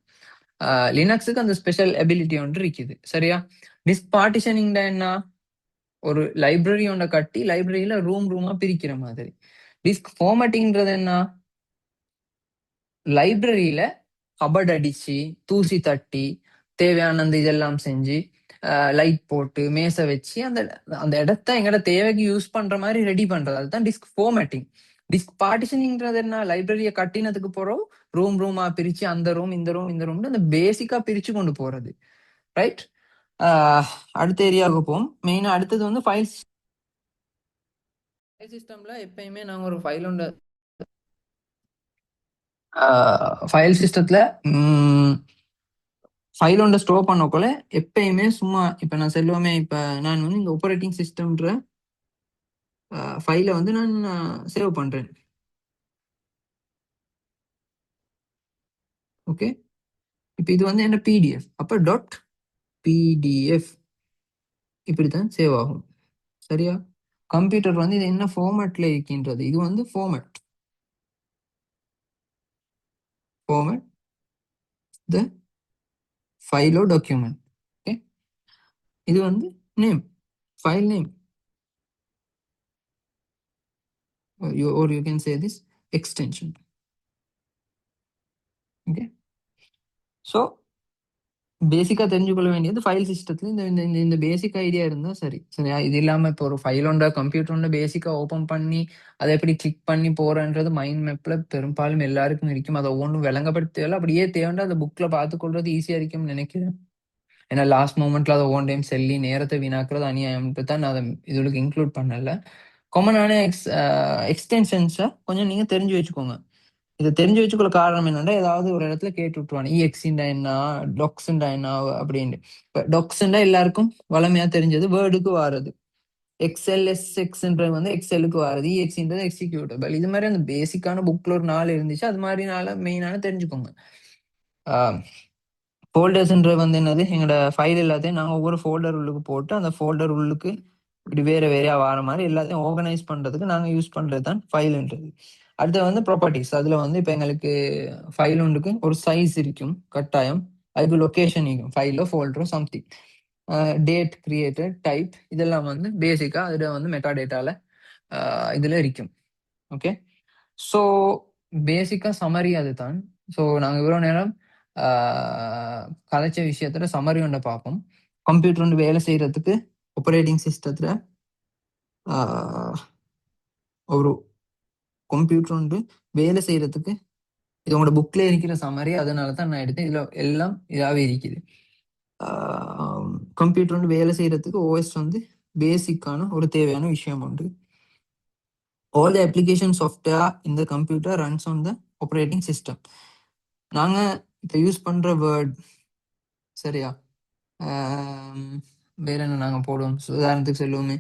Speaker 1: லினக்ஸுக்கு அந்த ஸ்பெஷல் எபிலிட்டி ஒன்று இருக்குது. சரியா? டிஸ்க் பார்ட்டிஷனிங்டா என்ன? ஒரு லைப்ரரி ஒன்றை கட்டி லைப்ரரியில ரூமா பிரிக்கிற மாதிரி. டிஸ்க் ஃபார்மேட்டிங்கிறது என்ன? லைப்ரரியில கபட் அடிச்சு தூசி தட்டி தேவையான அந்த இதெல்லாம் செஞ்சு லைட் போட்டு மேசை வச்சு அந்த அந்த இடத்த எங்கட தேவைக்கு யூஸ் பண்ற மாதிரி ரெடி பண்றது, அதுதான் டிஸ்க் ஃபார்மேட்டிங். டிஸ்க் பார்ட்டிஷனிங்கிறது என்ன? லைப்ரரியை கட்டினதுக்கு போறோம் ரூமா பிரிச்சு அந்த ரூம் இந்த ரூம் இந்த ரூம் அந்த பேசிக்கா பிரிச்சு கொண்டு போறது. ரைட்? அடுத்த ஏரியாவுக்கு போவோம். மெயினா அடுத்தது வந்து ஃபைல் சிஸ்டம்ல எப்பயுமே நாங்க ஒரு ஃபைல் சிஸ்டத்துல ஃபைல் ஒன்றை ஸ்டோர் பண்ணக்குள்ள எப்பயுமே சும்மா இப்ப நான் சொல்லுவோமே, இப்ப நான் வந்து இந்த ஆப்பரேட்டிங் சிஸ்டம்ன்ற ஃபைலை வந்து நான் சேவ் பண்றேன். ஓகே, இப்போ இது வந்து என்ன பிடிஎஃப். அப்ப டாட் பிடிஎஃப் இப்படித்தான் சேவ் ஆகும். சரியா? கம்ப்யூட்டர் வந்து இது என்ன ஃபார்மேட்ல இருக்கின்றது, இது வந்து ஃபார்மேட் த ஃபைலோ டாக்குமெண்ட். ஓகே, இது வந்து name, file name, or you can say this extension. Okay, so பேசிக்கா தெரிஞ்சுக்கொள்ள வேண்டியது ஃபைல் சிஸ்டத்துல இந்த பேசிக் ஐடியா இருந்தா சரி. சரியா? இது இல்லாம இப்போ ஒரு ஃபைலோட கம்ப்யூட்டரோட பேசிக்கா ஓபன் பண்ணி அதை எப்படி கிளிக் பண்ணி போறன்றது மைண்ட் மேப்ல பெரும்பாலும் எல்லாருக்கும் இருக்கும். அதை ஒவ்வொன்றும் விளங்கப்படுத்தல அப்படியே தேவைண்டா அந்த புக்ல பார்த்து கொள்றது ஈஸியா இருக்கும்னு நினைக்கிறேன். ஏன்னா லாஸ்ட் மூமெண்ட்ல அதை ஒன் டைம் செல்லி நேரத்தை வீணாக்குறது அநியாயம்ட்டு தான் நான் அதை இதுக்கு இன்க்ளூட் பண்ணல. காமனான எக்ஸ்டென்ஷன்ஸை கொஞ்சம் நீங்க தெரிஞ்சு வச்சுக்கோங்க. இதை தெரிஞ்சு வச்சுக்கொள்ள காரணம் என்னன்னா, ஏதாவது ஒரு இடத்துல கேட்டு விட்டுருவாங்க இஎக்ஸின்டா என்ன, டொக்ஸுண்டா என்ன அப்படின்னு. இப்போ டொக்ஸுண்டா எல்லாருக்கும் வளமையா தெரிஞ்சது வேர்டுக்கு வாரது. எக்ஸ்எல்எஸ்எக்ஸ்ன்றது வந்து எக்ஸ்எலுக்கு வாரது. இஎக்ஸின்றது எக்ஸிக்யூட்டபிள். இது மாதிரி அந்த பேசிக்கான புக்ல ஒரு 4 இருந்துச்சு. அது மாதிரினால மெயினான தெரிஞ்சுக்கோங்க. ஃபோல்டர்ஸ்ன்றது வந்து என்னது, எங்களோட ஃபைல் எல்லாத்தையும் நாங்கள் ஒவ்வொரு ஃபோல்டர் உள்ளுக்கு போட்டு அந்த ஃபோல்டர் உள்ளுக்கு இப்படி வேற வேறையா வர மாதிரி எல்லாத்தையும் ஆர்கனைஸ் பண்றதுக்கு நாங்கள் யூஸ் பண்றது தான் ஃபைல்ன்றது. அடுத்து வந்து ப்ராப்பர்ட்டிஸ். அதுல வந்து இப்போ எங்களுக்கு ஃபைல் ஒன்றுக்கு ஒரு சைஸ் இருக்கும் கட்டாயம், அதுக்கு லொக்கேஷன் இருக்கும், ஃபைலோ ஃபோல்டரோ சம்திங், டேட், கிரியேட்டட், டைப், இதெல்லாம் வந்து பேசிக்கா அதுல வந்து மெட்டா டேட்டால இதுல இருக்கும். ஓகே, ஸோ பேசிக்கா சமரி அதுதான். ஸோ நாங்கள் இவ்வளோ நேரம் கதைச்ச விஷயத்துல சமரி ஒன்றை பார்ப்போம். கம்ப்யூட்டர் ஒன்று வேலை செய்யறதுக்கு ஆப்பரேட்டிங் சிஸ்டத்துல ஒரு கம்ப்யூட்டர் ஒன்று வேலை செய்யறதுக்கு இது உங்களோட புக்ல இருக்கிற சமரி, அதனால தான் நான் எடுத்தேன். இதுல எல்லாம் இதாவே இருக்குது. கம்ப்யூட்டர் ஒன்று வேலை செய்யறதுக்கு ஓஎஸ் வந்து பேசிக்கான ஒரு தேவையான விஷயம் உண்டு. All the application software in the computer runs on the operating system. நாங்க இப்போ யூஸ் பண்ற வேர்ட், சரியா? வேற என்ன நாங்க போடுவோம், உதாரணத்துக்கு சொல்லுவோமே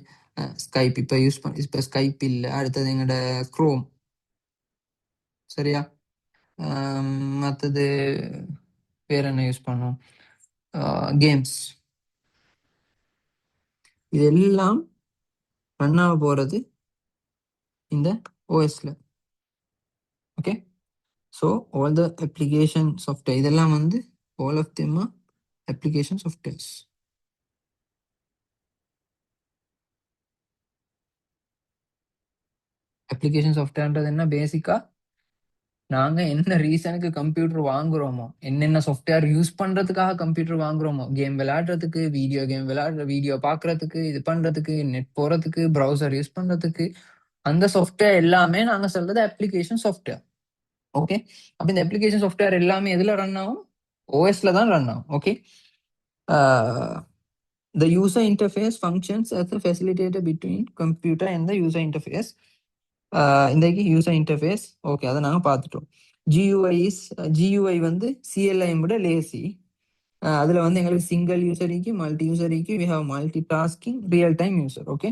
Speaker 1: ஸ்கைப். இப்போ யூஸ் பண்ண இப்போ ஸ்கைப் இல்லை, அடுத்தது எங்களோட குரோம். சரியா? மற்றது வேற என்ன யூஸ் பண்ணுவோம், கேம்ஸ். இதெல்லாம் ரன் ஆக போறது இந்த ஓஎஸ்ல. Okay, so all the application software இதெல்லாம் வந்து all of them application softwares. Application சாஃப்ட்வேர்ன்றது என்ன பேசிக்கா நாங்க என்ன ரீசனுக்கு கம்ப்யூட்டர் வாங்குறோமோ, என்னென்ன சாஃப்ட்வேர் யூஸ் பண்றதுக்காக கம்ப்யூட்டர் வாங்குறோமோ, கேம் விளையாடுறதுக்கு, வீடியோ கேம் வீடியோ பார்க்கறதுக்கு, இது பண்றதுக்கு, நெட் போறதுக்கு, ப்ரௌசர் யூஸ் பண்றதுக்கு, அந்த சாஃப்ட்வேர் எல்லாமே நாங்க சொல்றது அப்ளிகேஷன் சாஃப்ட்வேர். ஓகே. அப்ப இந்த அப்ளிகேஷன் சாஃப்ட்வேர் எல்லாமே எதுல ரன் ஆகும்? ஓஎஸ்ல தான் ரன் ஆகும். Okay. The user interface functions as a facilitator between computer and the user interface. இன்றைக்கு யூசர் இன்டர்ஃபேஸ் ஓகே அதை நாங்கள் பார்த்துட்டோம். GUI வந்து CLI விட லேசி. அதில் வந்து எங்களுக்கு சிங்கிள் யூசரிக்கு மல்டி யூசரிக்கு we have multitasking real time user. Okay.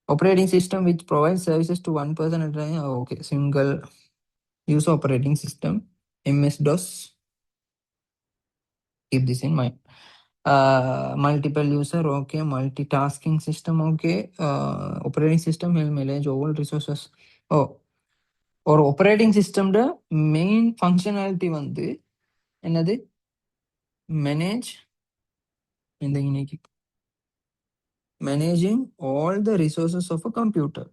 Speaker 1: Operating system which provide services to one person at okay single user operating system MS-DOS. Keep this in mind. Multiple user okay, multitasking system okay, operating system will manage all resources. ஒரு operating சிஸ்டம்ட main functionality வந்து என்னது? Manage இந்த இன்னைக்கு managing all the resources of a computer.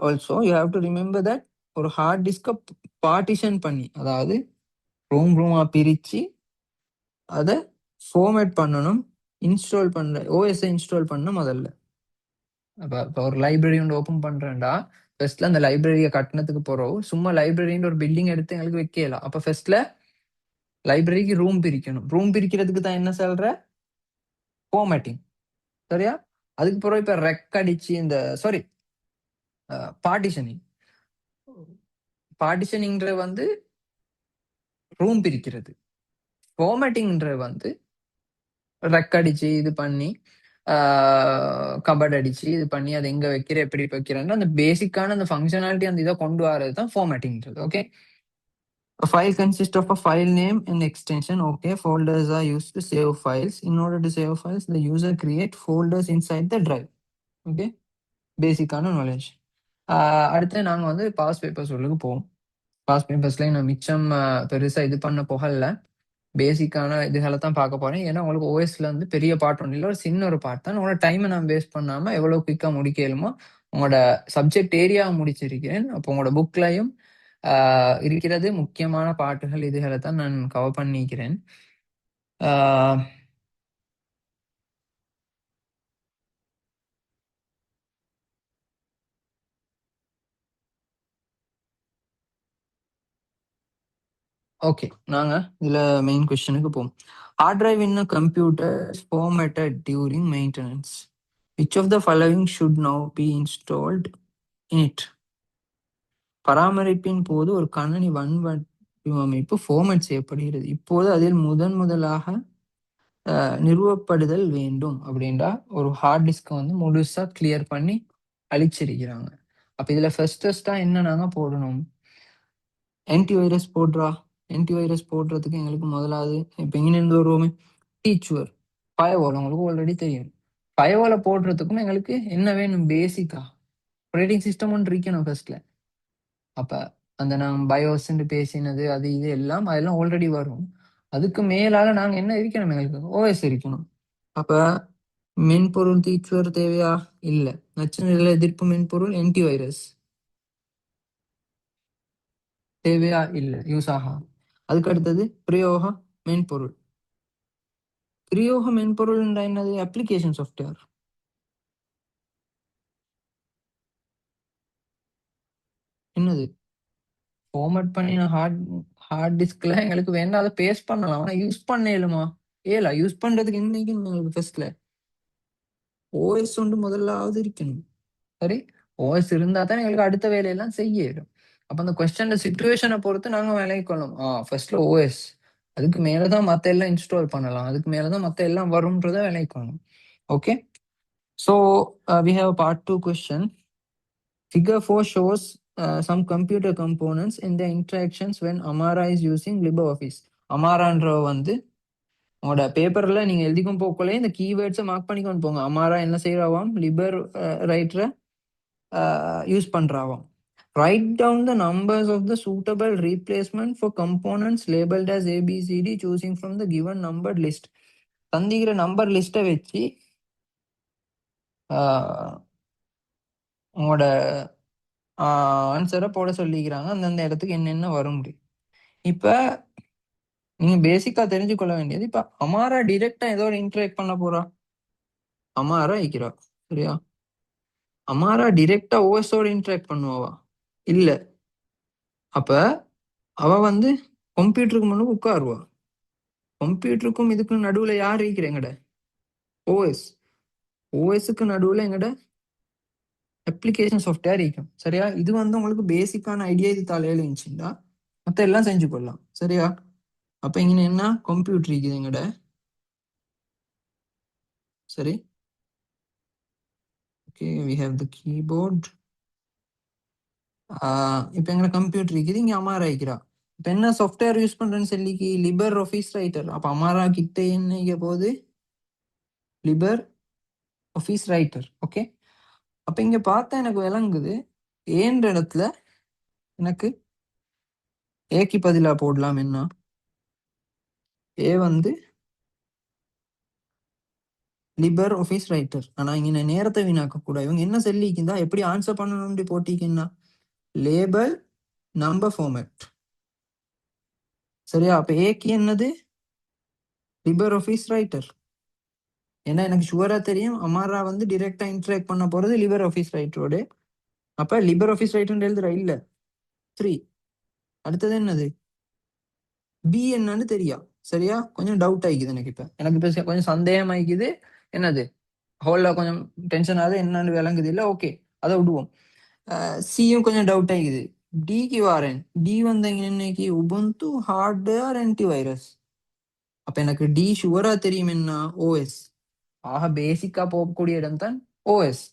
Speaker 1: Also you have to remember that ஒரு hard டிஸ்கை partition பண்ணி, அதாவது ரூமா பிரித்து அதை ஃபார்மேட் பண்ணணும், இன்ஸ்டால் பண்ண ஓஎஸ்ஐ இன்ஸ்டால் பண்ண முதல்ல. இப்போ ஒரு லைப்ரரி ஒன்று ஓப்பன் பண்ணுறேன்டா, ஃபர்ஸ்ட்ல அந்த லைப்ரரியை கட்டினதுக்கு போகிறோம். சும்மா லைப்ரரின்னு ஒரு பில்டிங் எடுத்து எங்களுக்கு வைக்கலாம். அப்போ ஃபர்ஸ்ட்ல லைப்ரரிக்கு ரூம் பிரிக்கணும். ரூம் பிரிக்கிறதுக்கு தான் என்ன சொல்ற? ஃபார்மேட்டிங். சரியா? அதுக்கு பிறகு இப்போ ரெக் அடிச்சு இந்த பார்ட்டிஷனிங். பார்ட்டிஷனிங்ன்ற வந்து ரூம் பிரிக்கிறது. ஃபார்மேட்டிங்ன்ற வந்து ரெக் அடிச்சு இது பண்ணி கபட் அடிச்சு இது பண்ணி அதை எங்க வைக்கிற எப்படி வைக்கிறேன்னு அந்த பேசிக்கான அந்த ஃபங்க்ஷனாலிட்டி அந்த இதை கொண்டு வரது தான் ஃபார்மேட்டிங்கிறது. Okay. A file consists of a file name and extension. Okay, folders are used to save files. In order to save files, the user create folders inside the drive. Okay, பேசிக்கான knowledge. அடுத்து நாங்கள் வந்து pass papers உள்ளுக்கு போவோம். Pass பேப்பர்ஸ்ல நான் மிச்சம் பெருசாக இது பண்ண போகல, பேசிக்கான இதுகளை தான் பார்க்க போறேன். ஏன்னா உங்களுக்கு ஓஎஸ்ல வந்து பெரிய பார்ட் ஒன்றும் இல்லை, ஒரு சின்ன ஒரு பார்ட் தான். உங்களோட டைமை நான் வேஸ்ட் பண்ணாமல் எவ்வளோ குயிக்காக முடிக்கலுமோ உங்களோட சப்ஜெக்ட் ஏரியாவை முடிச்சிருக்கிறேன். அப்போ உங்களோட புக்லையும் இருக்கிறது முக்கியமான பாட்டுகள் இதுகளை தான் நான் கவர் பண்ணிக்கிறேன். ஓகே, நாங்க இதுல மெயின் கொஸ்டினுக்கு போவோம். Hard drive in computer formatted during maintenance. Which of the following should now be installed in it? பராமரிப்பின் போது ஒரு கணனி வடிவமைப்பு ஃபார்மேட் செய்யப்படுகிறது. இப்போது அதில் முதலாக நிறுவப்படுதல் வேண்டும் அப்படின்றா ஒரு ஹார்ட் டிஸ்கை வந்து முழுசா கிளியர் பண்ணி அழிச்சிருக்கிறாங்க. அப்ப இதுல ஃபர்ஸ்டா என்ன நாங்க போடணும்? ஆன்டிவைரஸ் போடுறா. ஆன்டிவைரஸ் போடுறதுக்கு எங்களுக்கு முதலாவது இப்போ இங்கிருந்து வருவோமே டீச்சுவர் ஃபயர்வால் உங்களுக்கு ஆல்ரெடி தெரியும். ஃபயர்வாலை போடுறதுக்கும் எங்களுக்கு என்ன வேணும்? பேசிக்கா ஆப்ரேட்டிங் சிஸ்டம் ஒன்று இருக்கணும் ஃபர்ஸ்ட்ல. அப்ப அந்த நாங்கள் பயோஸ்ன்னு பேசினது அது இது எல்லாம் அதெல்லாம் ஆல்ரெடி வரும். அதுக்கு மேலால நாங்க என்ன இருக்கணும்? எங்களுக்கு ஓஎஸ் இருக்கணும். அப்ப மென்பொருள் டீச்சுவர் தேவையா? இல்லை. நச்சுநிலை எதிர்ப்பு மென்பொருள் ஆன்டிவைரஸ் தேவையா? இல்லை, யூஸ் ஆகும். அதுக்கு அடுத்தது பிரயோக மென்பொருள். பிரயோக மென்பொருள் என்னது? Application software. என்னது? ஃபார்மேட் பண்ணின ஹார்ட் டிஸ்க்ல எங்களுக்கு வேண்டாம், அதை பேஸ்ட் பண்ணலாம். ஆனால் யூஸ் பண்ண இயலுமா? ஏலா. யூஸ் பண்றதுக்கு என்னைக்கு உங்களுக்கு ஃபர்ஸ்ட்ல ஓஎஸ் ஒன்று முதலாவது இருக்கணும். சரி, ஓஎஸ் இருந்தா தான் எங்களுக்கு அடுத்த வேலையெல்லாம் செய்யும். அப்ப அந்த கொஸ்டின் சிச்சுவேஷனை பொறுத்து நாங்க வேலைக்கு கொள்ளணும். ஃபர்ஸ்ட்ல ஓஎஸ், அதுக்கு மேலதான் மத்த எல்லாம் இன்ஸ்டால் பண்ணலாம், அதுக்கு மேலதான் மத்த எல்லாம் வரும்ன்றத வேலைக்கு கொள்ளணும். Okay. So we have a part 2 question. Figure 4 shows some computer components in the interactions when Amara is using LibreOffice. அமாரான்ற வந்து உங்களோட பேப்பர்ல நீங்க எழுதிக்கும் போக்கலே இந்த கீவேர்ட்ஸை மார்க் பண்ணிக்கொண்டு போங்க. அமாரா என்ன செய்யறாவாம்? லிபர் ரைட்டரை யூஸ் பண்றாவாம். Write down the numbers of the suitable replacement for components labeled as ABCD choosing from the given numbered list. தந்திக்கிற நம்பர் லிஸ்ட்டை வச்சு உங்களோட ஆன்சரை போட சொல்லிக்கிறாங்க. அந்தந்த இடத்துக்கு என்னென்ன வரும் முடியும். இப்ப நீங்க பேசிக்கா தெரிஞ்சு கொள்ள வேண்டியது, இப்ப அமாரா டிரெக்டா ஏதோ இன்டராக்ட் பண்ண போறா. அமாரா இருக்கிறா, சரியா? அமாரா டிரெக்டா ஓஎஸோட இன்டராக்ட் பண்ணுவாவா? இல்ல. அப்ப அவ வந்து கம்ப்யூட்டருக்கு முன்னுக்கு உட்காருவா. கம்ப்யூட்டருக்கும் இதுக்கும் நடுவுல யார் இருக்கிற? எங்கட ஓஎஸ். ஓஎஸ்க்கு நடுவுல எங்கட அப்ளிகேஷன் சாஃப்ட்வேர் இருக்கும், சரியா? இது வந்து உங்களுக்கு பேசிக்கான ஐடியா இது தலையில இருந்துச்சுன்னா மத்த எல்லாம் செஞ்சு கொள்ளலாம், சரியா? அப்ப இங்க என்ன கம்ப்யூட்டர் இருக்குது எங்கட, சரி? Okay, we have the keyboard. இப்ப எங்கட கம்ப்யூட்டர் இருக்குது, இங்க அமாரா இருக்கிறா. இப்ப என்ன சாஃப்ட்வேர் யூஸ் பண்றேன்னு சொல்லிக்கு லிபர் ஆஃபீஸ் ரைட்டர். அப்ப அமாரா கிட்ட என்ன இங்க போகுது? லிபர் ஆஃபீஸ் ரைட்டர். ஓகே, அப்ப இங்க பார்த்தா எனக்கு விளங்குது ஏன்ற இடத்துல எனக்கு ஏக்கு பதிலா போடலாம். என்ன ஏ வந்து லிபர் ஆஃபீஸ் ரைட்டர். ஆனா இங்க நேரத்தை வீணாக்க கூட இவங்க என்ன சொல்லிக்கிந்தா எப்படி ஆன்சர் பண்ணணும்னு போட்டிங்கன்னா லேபல் நம்பர் ஃபார்மேட், சரியா? அப்ப ஏக்கு என்னது? லிபர் ஆஃபீஸ் ரைட்டர். ஏன்னா எனக்கு ஷுவரா தெரியும் அமாரா வந்து டிரெக்டா இன்டராக்ட் பண்ண போறது லிபர் ஆஃபீஸ் ரைட்டரோட. அப்ப லிபர் ஆஃபீஸ் ரைட்டர் எழுதுற இல்ல 3. அடுத்தது என்னது? பி என்னன்னு தெரியா, சரியா? கொஞ்சம் டவுட் ஆயிக்குது எனக்கு. இப்ப கொஞ்சம் சந்தேகம் ஆயிக்குது. என்னது ஹோல்ல கொஞ்சம் டென்ஷன் ஆகுது, என்னன்னு விளங்குது இல்ல. ஓகே, அதை விடுவோம். சியும் கொஞ்சம் டவுட் ஆகிக்குது. டிக்கு வாரேன். டி வந்து இன்னைக்கு உபுண்டு ஹார்ட்வேர் ஆன்டிவைரஸ். அப்ப எனக்கு டி ஷுவரா தெரியும் என்ன ஓஎஸ். ஆக பேசிக்கா போகக்கூடிய இடம் தான் ஓஎஸ்.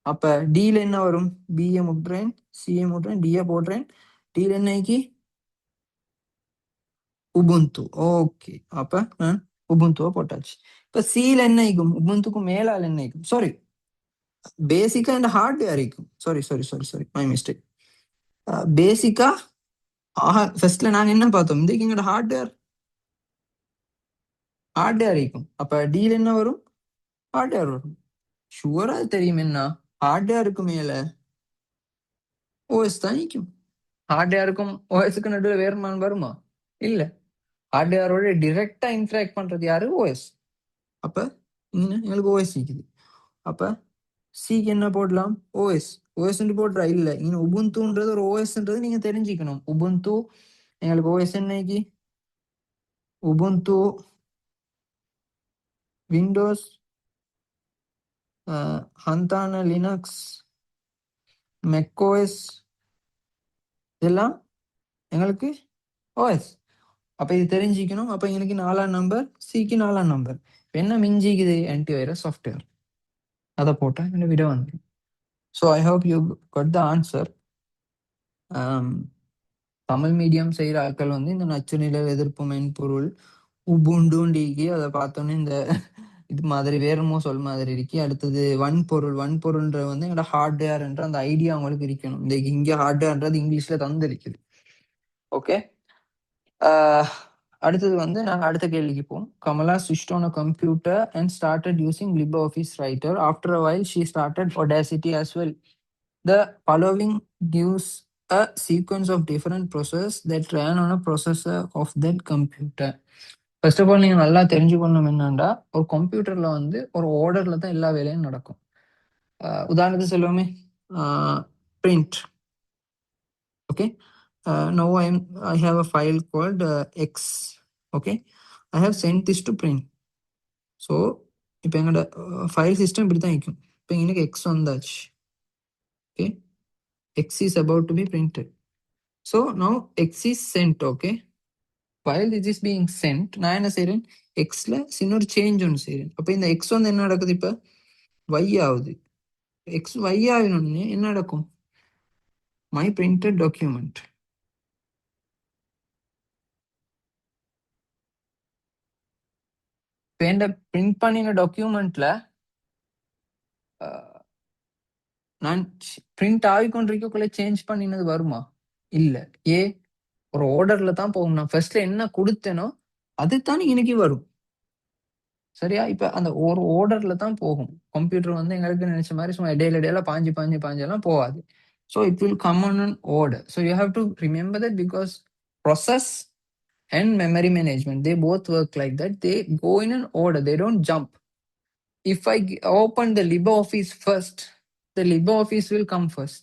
Speaker 1: அப்ப டில என்ன வரும்? பிஏ முட்டுறேன், சிஏ முட்டுறேன், டிஏ போடுறேன். டில என்னைக்கு உபுந்து. ஓகே, அப்ப நான் உபுந்துவை போட்டாச்சு. இப்ப சில என்ன ஆயிக்கும்? உபுந்துக்கு மேலால் என்ன ஆயிக்கும்? சாரி, பேசிக்கா அண்ட் ஹார்ட்வேர் இருக்கும். Sorry sorry sorry sorry, my mistake. பேசிக்கா ஃபர்ஸ்ட்ல நாங்க என்ன பார்த்தோம்? இந்த எங்களோட ஹார்ட்வேர் இருக்கும். அப்ப டீல் என்ன வரும்? ஹார்ட்வேர் வரும். ஷுவரா தெரியும் என்ன ஹார்ட்வேருக்கு மேல ஓஎஸ் தான் நிற்கும். ஹார்ட்வேருக்கும் ஓஎஸ்க்கு நடுவில் வேறுமான் வருமா? இல்ல. ஹார்ட்வேரோட டிரெக்டா இன்டராக்ட் பண்றது யாரு? ஓஎஸ். அப்ப எங்களுக்கு ஓஎஸ் நிற்குது. அப்ப சிக்கு என்ன போடலாம்? ஓஎஸ். ஓஎஸ் போடுறா இல்ல, இங்க உபுந்துன்றது ஒரு ஓஎஸ்ன்றது நீங்க தெரிஞ்சுக்கணும். உபுந்து எங்களுக்கு ஓஎஸ் என்னைக்கு உபுந்து விண்டோஸ், ஹந்தான லினக்ஸ், மெக்கோஎஸ், இதெல்லாம் எங்களுக்கு ஓஎஸ். அப்ப இது தெரிஞ்சுக்கணும். அப்ப எனக்கு 4ஆம் நம்பர், சிக்கு 4ஆம் நம்பர். என்ன மிஞ்சிக்குது? Antivirus software. அதை போட்டா என்ன விட வந்து. So I hope you cut the answer. Tamil medium செய்கிற ஆட்கள் வந்து இந்த நச்சுநிலை எதிர்ப்பு மென்பொருள் உபுண்டுண்டிக்கு அதை பார்த்தோன்னே இந்த இது மாதிரி வேறமோ சொல் மாதிரி இருக்கு. அடுத்தது வன்பொருள். வன்பொருள்ன்ற வந்து எங்களோட ஹார்ட்வேர் என்ற அந்த ஐடியா அவங்களுக்கு இருக்கணும். இந்த இங்க ஹார்ட்வேர்ன்றது இங்கிலீஷ்ல தந்திருக்குது. ஓகே, அடுத்தது வந்து நாங்கள் அடுத்த கேள்விக்கு போவோம். Kamala switched on a computer and started using LibreOffice Writer. After a while, she started Audacity as well. The following gives a sequence of different processes that ran on a processor of that computer. First of all நீங்கள் நல்லா தெரிஞ்சுக்கணும் என்னன்னா, ஒரு கம்ப்யூட்டர்ல வந்து ஒரு ஆர்டர்ல தான் எல்லா வேலையும் நடக்கும். உதாரணத்துக்கு சொல்லுவோமே, print. Okay, now I have a file called x. Okay, I have sent this to print. So இப்போ எங்களோட ஃபைல் சிஸ்டம் இப்படி தான் இருக்கும். இப்போ எனக்கு எக்ஸ் வந்தாச்சு. Okay, X is about to be printed. So now X is sent. Okay, while this is being sent, நான் என்ன செய்கிறேன்? எக்ஸ்ல சின்னொரு சேஞ்ச் ஒன்று செய்கிறேன். அப்போ இந்த எக்ஸ் வந்து என்ன நடக்குது? இப்போ y ஆகுது. எக்ஸ் y ஆகணும்னு என்ன நடக்கும்? My printed document. இப்போ என்ன பிரிண்ட் பண்ணின டாக்குமெண்ட்ல நான் பிரிண்ட் ஆகிக்கொண்டிருக்கக்குள்ள சேஞ்ச் பண்ணினது வருமா? இல்ல. ஏ ஒரு ஆர்டர்ல தான் போகும். நான் ஃபர்ஸ்ட்ல என்ன கொடுத்தேனோ அதுதான் இன்னைக்கு வரும். சரியா? இப்ப அந்த ஒரு ஆர்டர்ல தான் போகும். கம்ப்யூட்டர் வந்து எங்களுக்கு நினைச்ச மாரி சும்மா இடையில இடையில பாஞ்சு எல்லாம் போகாது. So it will come on an order. So you have to remember that, because process and memory management, they both work like that. They go in an order, they don't jump. If I open the LibreOffice first, the LibreOffice will come first.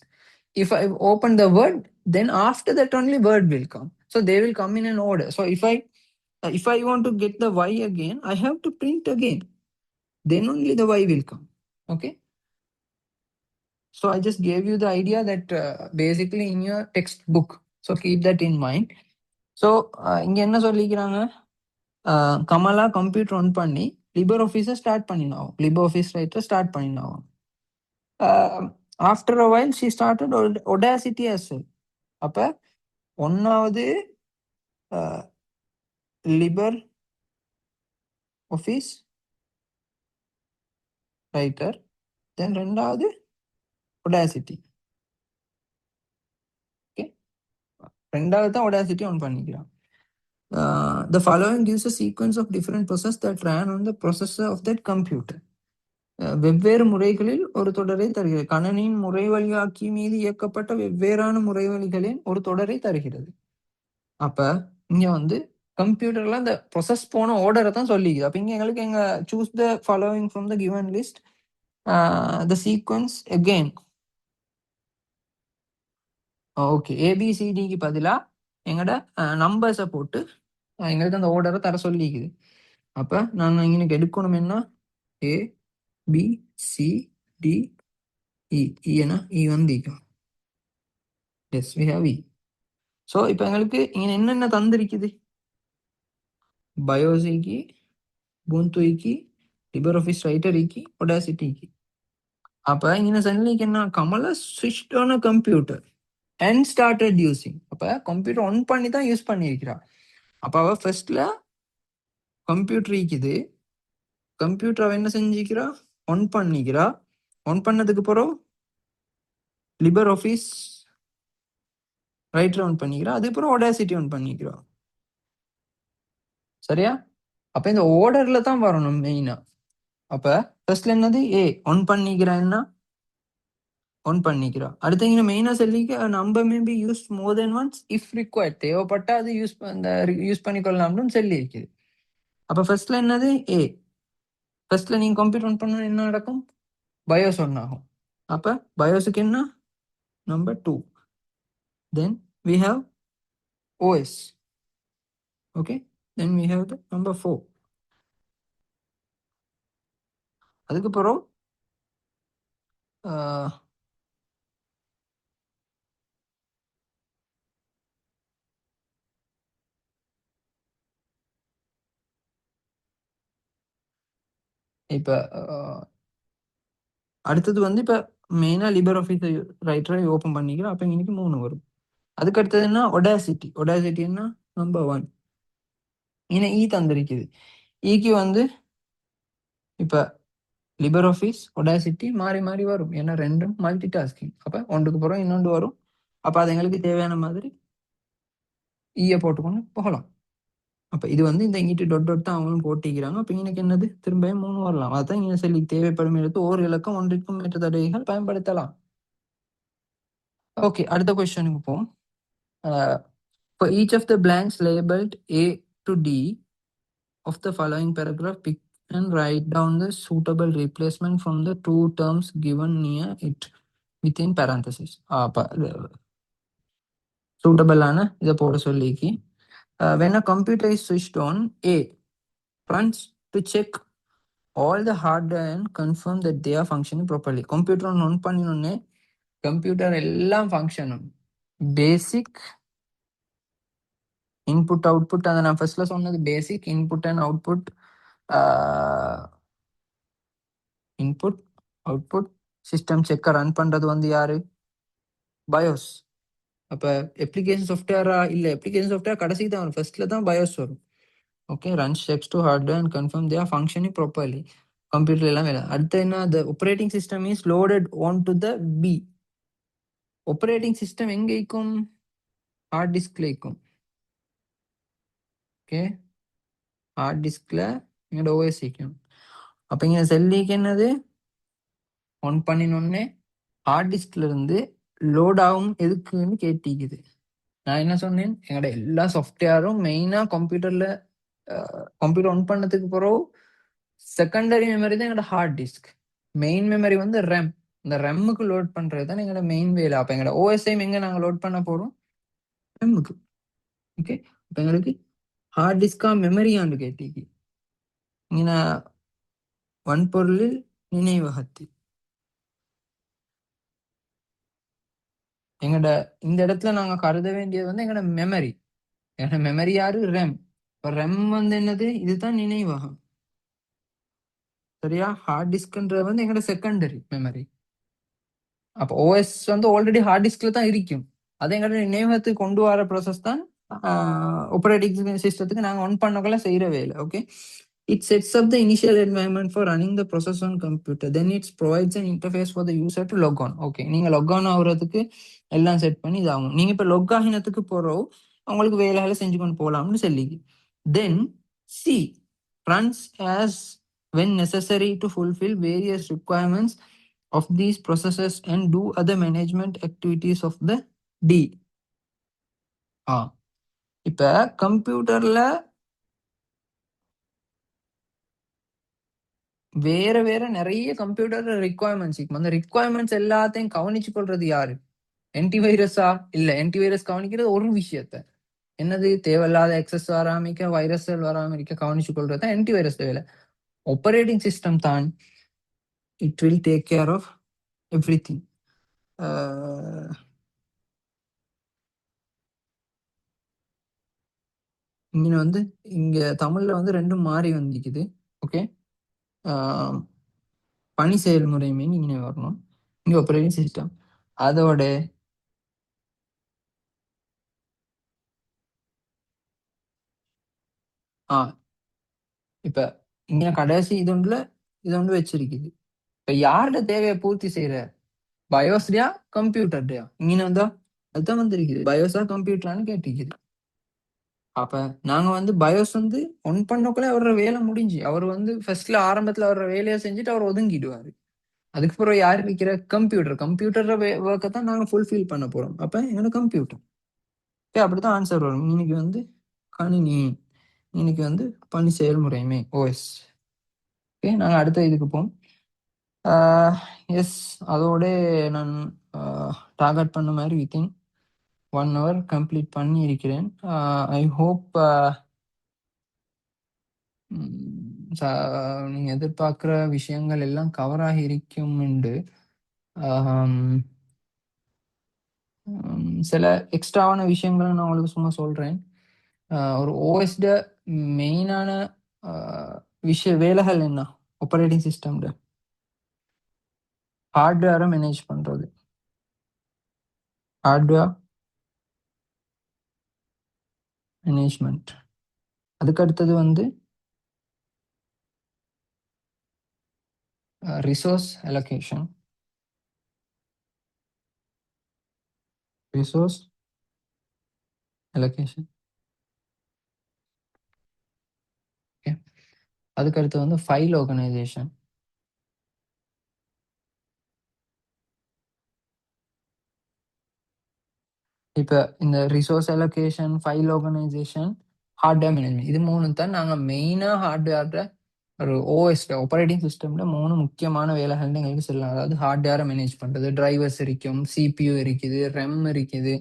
Speaker 1: If I open the Word, then after that only Word will come. So they will come in an order. So if I want to get the Y again, I have to print again. Then only the Y will come. Okay. So I just gave you the idea that basically in your textbook. So keep that in mind. So இங்க என்ன சொல்லிக்கிறாங்க, Kamala computer on பண்ணி Libre ஆஃபீஸை start பண்ணினாவும், LibreOffice Writer start பண்ணினாவும். After a while she started Audacity as well. அப்போ ஒன்னாவது லிபர் office writer, தென் ரெண்டாவது ஒடாசிட்டி. ஓகே, ரெண்டாவது தான் ஒடாசிட்டி ஆன் பண்ணிக்கலாம். The following gives a sequence of different processes that ran on the processor of that computer. வெவ்வேறு முறைகளில் ஒரு தொடரை தருகிறது. கணனின் முறை வழியாக்கி மீது இயக்கப்பட்ட வெவ்வேறான முறைவழிகளின் ஒரு தொடரை தருகிறது. அப்ப இங்க வந்து கம்ப்யூட்டர்ல அந்த ப்ரொசஸ் போன ஆர்டரை தான் சொல்லிக்குது. அப்ப இங்க எங்களுக்கு எங்க choose the following from the given list the sequence again. Okay, ஏபிசிடிக்கு பதிலா எங்கட நம்பர்ஸை போட்டு எங்களுக்கு அந்த ஆர்டரை தர சொல்லிக்குது. அப்ப நான் இங்க எடுக்கணும் என்ன, A B C D E. ஏன்னா இ வந்து as we have E. So இப்போ எங்களுக்கு இங்கே என்னென்ன தந்திருக்குது, பயோசிக்கு, பூந்துக்கு, லிபர் ஆஃபீஸ் ரைட்டருக்கு, ஒடாசிட்டிக்கு. அப்போ இங்கே சன்லிக்கு என்ன, Kamala switched on a computer and started using. அப்போ கம்ப்யூட்டர் ஆன் பண்ணி தான் யூஸ் பண்ணியிருக்கிறா. அப்போ அவள் ஃபர்ஸ்ட்ல கம்ப்யூட்டர் இருக்குது, கம்ப்யூட்டர் அவள் என்ன செஞ்சுக்கிறா, ஆன் பண்ணிக்கிறா. ஆன் பண்ணதுக்கு அப்புறம் லிபர் ஆஃபீஸ் ரைட்டர் ஆன் பண்ணிக்கிறா, அதுக்கப்புறம் ஒடாசிட்டி ஆன் பண்ணிக்கிறா. சரியா? அப்போ இந்த ஆர்டர்ல தான் வரணும் மெயினா. அப்ப ஃபர்ஸ்ட்ல என்னது, ஏ ஒன் பண்ணிக்கிறேன்னா ஒன் பண்ணிக்கிறோம். அடுத்து இங்கே மெயினா சொல்லிக்க number maybe use more then once if required, தேவைப்பட்டா அது யூஸ் பண்ணிக்கொள்ளலாம்னு சொல்லி இருக்குது. அப்ப ஃபர்ஸ்ட்ல என்னது, ஏ. ஃபர்ஸ்ட்ல நீங்க கம்ப்யூட்டர் ஆன் பண்ணணும், என்ன நடக்கும், பயோஸ் ஒன் ஆகும். அப்ப பயோஸுக்கு என்ன, number 2. Then we have OS. Okay, then we have the number 4. அதுக்கப்புறம் இப்ப அடுத்தது வந்து இப்ப மெயினா லிபர் ஆஃபீஸ் ரைட்டரை ஓப்பன் பண்ணிக்கிறோம். அப்ப இன்னைக்கு 3 வரும். அதுக்கு அடுத்தது என்ன, ஒடாசிட்டி. ஒடாசிட்டி என்ன, நம்பர் 1. இங்கே இ தந்திருக்குது. இக்கு வந்து இப்ப லிபர் ஆஃபீஸ் ஒடாசிட்டி மாறி மாறி வரும், ஏன்னா ரெண்டும் மல்டி டாஸ்கிங். அப்ப ஒன்றுக்கு பிறகு இன்னொன்று வரும். அப்ப அது எங்களுக்கு தேவையான மாதிரி ஈய போட்டுக்கொண்டு போகலாம். அப்ப இது வந்து இந்த இங்கிட்டு டொட் தான் அவங்களும் போட்டிக்கிறாங்க. அப்ப எனக்கு என்னது, திரும்ப 3 வரலாம். அதான் இங்க சொல்லி தேவைப்படும் எடுத்து ஓர் இலக்கம் ஒன்றிற்கும் மேற்ற தடவைகள் பயன்படுத்தலாம். ஓகே, அடுத்த கொஸ்டினுக்கு போவோம். For each of the blanks labeled A to D of the following paragraph, pick and write down the suitable replacement from the two terms given near it within parentheses. Suitable ஆன இதை போட சொல்லிக்கு. When a computer is switched on, A runs to check all the hardware and confirm that they are functioning properly. Computer on பண்ணினோடனே computer எல்லாம் ஃபங்க்ஷனும், basic input output, அதை நான் ஃபர்ஸ்ட்ல சொன்னது basic input and output, input output system செக்கை run பண்றது வந்து யாரு, பயோஸ். அப்ப அப்ளிகேஷன் சாஃப்ட்வேரா இல்லை, அப்ளிகேஷன் சாஃப்ட்வேர் கடைசி தான் வரும், ஃபர்ஸ்ட்ல தான் பயோஸ் வரும். Okay, run checks to hardware and confirm they are functioning properly. Computer எல்லாம் வேலை. அடுத்து என்ன, the operating system is loaded on to the P. Operating system எங்க இருக்கும், ஹார்ட் டிஸ்க்ல இருக்கும். ஓகே, ஹார்ட் டிஸ்க்ல எங்களோட ஓஎஸ்சிக்கும். அப்போ இங்கே செல்லிக்கு என்னது ஒன் பண்ணினோடனே ஹார்ட் டிஸ்க்ல இருந்து லோட் ஆகும் எதுக்குன்னு கேட்டிக்குது. நான் என்ன சொன்னேன், எங்களோட எல்லா சாஃப்ட்வேரும் மெயினாக கம்ப்யூட்டரில் கம்ப்யூட்டர் ஒன் பண்ணதுக்கு பிறகு செகண்டரி மெமரி தான் எங்களோட ஹார்ட் டிஸ்க். மெயின் மெமரி வந்து ரெம். இந்த ரெம்முக்கு லோட் பண்ணுறது தான் எங்களோட மெயின் வேலை. அப்போ எங்களோட ஓஎஸ்ஐம் எங்கே நாங்கள் லோட் பண்ண போகிறோம், ரெம்முக்கு. ஓகே, அப்போ எங்களுக்கு ஹார்ட் டிஸ்கா மெமரியான்னு கேட்டிக்கு. இங்கே வன்பொருளில் நினைவகத்தில் எங்களோட இந்த இடத்துல நாங்கள் கருத வேண்டியது வந்து எங்களோட மெமரி. எங்களோட மெமரி யாரு, ரெம். இப்போ ரெம் வந்து என்னது, இதுதான் நினைவகம். சரியா? ஹார்ட் டிஸ்க்ன்றது வந்து எங்களோட செகண்டரி மெமரி. அப்போ ஓஎஸ் வந்து ஆல்ரெடி ஹார்ட் டிஸ்க்ல தான் இருக்கும். அதை எங்களோட நினைவகத்துக்கு கொண்டு வர ப்ராசஸ் தான் ஆப்ரேட்டிங் சிஸ்டத்துக்கு நாங்கள் ஒன் பண்ணக்குள்ள செய்கிற வேலை. Okay, it sets up the initial environment for running the process on computer, then it provides an interface for the user to log on. Okay, நீங்கள் log on ஆகுறதுக்கு எல்லாம் செட் பண்ணி இதாகும். நீங்கள் இப்போ log ஆகினத்துக்கு போகிறோம், உங்களுக்கு வேலைகளை செஞ்சு கொண்டு போகலாம்னு சொல்லி. தென் C runs as when necessary to fulfill various requirements of these processes and do other management activities of the D. இப்போ கம்ப்யூட்டர்ல வேற வேற நிறைய கம்ப்யூட்டர் ரிக்குவயர்மெண்ட்ஸ் இருக்கும். அந்த ரிக்குவயர்மெண்ட்ஸ் எல்லாத்தையும் கவனிச்சு கொள்றது யாரு, ஆன்டிவைரஸா? இல்ல, ஆன்டிவைரஸ் கவனிக்கிறது ஒரு விஷயத்த, என்னது, தேவையில்லாத எக்ஸஸ் வராமிக்க, வைரஸ்கள் வராம இருக்க கவனிச்சு கொள்றது தான் ஆன்டிவைரஸ் வேலை. ஆப்பரேட்டிங் சிஸ்டம் தான் it will take care of everything. இங்க வந்து இங்க தமிழ்ல வந்து ரெண்டும் மாறி வந்திக்குது. ஓகே, பணி செயல்முறையுமே இங்கே வரணும். இங்க ஆப்பரேட்டிங் சிஸ்டம் அதோட இப்ப இங்க கடைசி இது ஒன்று வச்சிருக்குது. இப்ப யாரோட தேவையை பூர்த்தி செய்யற, பயோஸ்லயா கம்ப்யூட்டர்லையா? இங்க வந்தா அதுதான் வந்திருக்குது, பயோஸா கம்ப்யூட்டரான்னு கேட்டிருக்குது. அப்ப நாங்க வந்து பயோஸ் வந்து ஒன் பண்ணக்குள்ள அவரோட வேலை முடிஞ்சு, அவர் வந்து ஃபர்ஸ்ட்ல ஆரம்பத்துல அவரோட வேலையை செஞ்சுட்டு அவர் ஒதுங்கிடுவாரு. அதுக்கப்புறம் யார் இருக்கிற, கம்ப்யூட்டர் ஒர்க்கை தான் நாங்க ஃபுல்ஃபில் பண்ண போறோம். அப்ப எங்களோட கம்ப்யூட்டர் அப்படித்தான் ஆன்சர் வரும். இன்னைக்கு வந்து கணினி, இன்னைக்கு வந்து பணி செயல்முறையுமே ஓஎஸ். ஓகே, நாங்கள் அடுத்த இதுக்கு போவோம். எஸ், அதோட நான் டார்கெட் பண்ண மாதிரி வித்தின் 1 hour கம்ப்ளீட் பண்ணி இருக்கிறேன். ஐ ஹோப் நீங்கள் எதிர்பார்க்குற விஷயங்கள் எல்லாம் கவர் ஆகி இருக்கும் என்று. சில எக்ஸ்ட்ராவான விஷயங்களை நான் உங்களுக்கு சும்மா சொல்கிறேன். ஒரு ஓஎஸ்ட மெயினான வேலைகள் என்ன, ஆப்பரேட்டிங் சிஸ்டம்ல ஹார்ட்வேரை மேனேஜ் பண்ணுறது, ஹார்ட்வேர் மேனேஜ்மெண்ட். அதுக்கு அடுத்தது வந்து resource allocation, resource allocation. Okay, அதுக்கு அடுத்து வந்து ஃபைல் ஆர்கனைசேஷன். இப்போ இந்த resource allocation, file organisation, hardware management, இது மூணு தான் நாங்கள் மெயினாக ஹார்ட்வேர்ல ஒரு ஓஎஸ்ல ஆப்பரேட்டிங் சிஸ்டம்ல 3 முக்கியமான வேலைகள்னு எங்களுக்கு சொல்லலாம். அதாவது ஹார்ட்வேரை மேனேஜ் பண்ணுறது, டிரைவர்ஸ் இருக்கும், சிபியூ இருக்குது, ரெம் இருக்குது.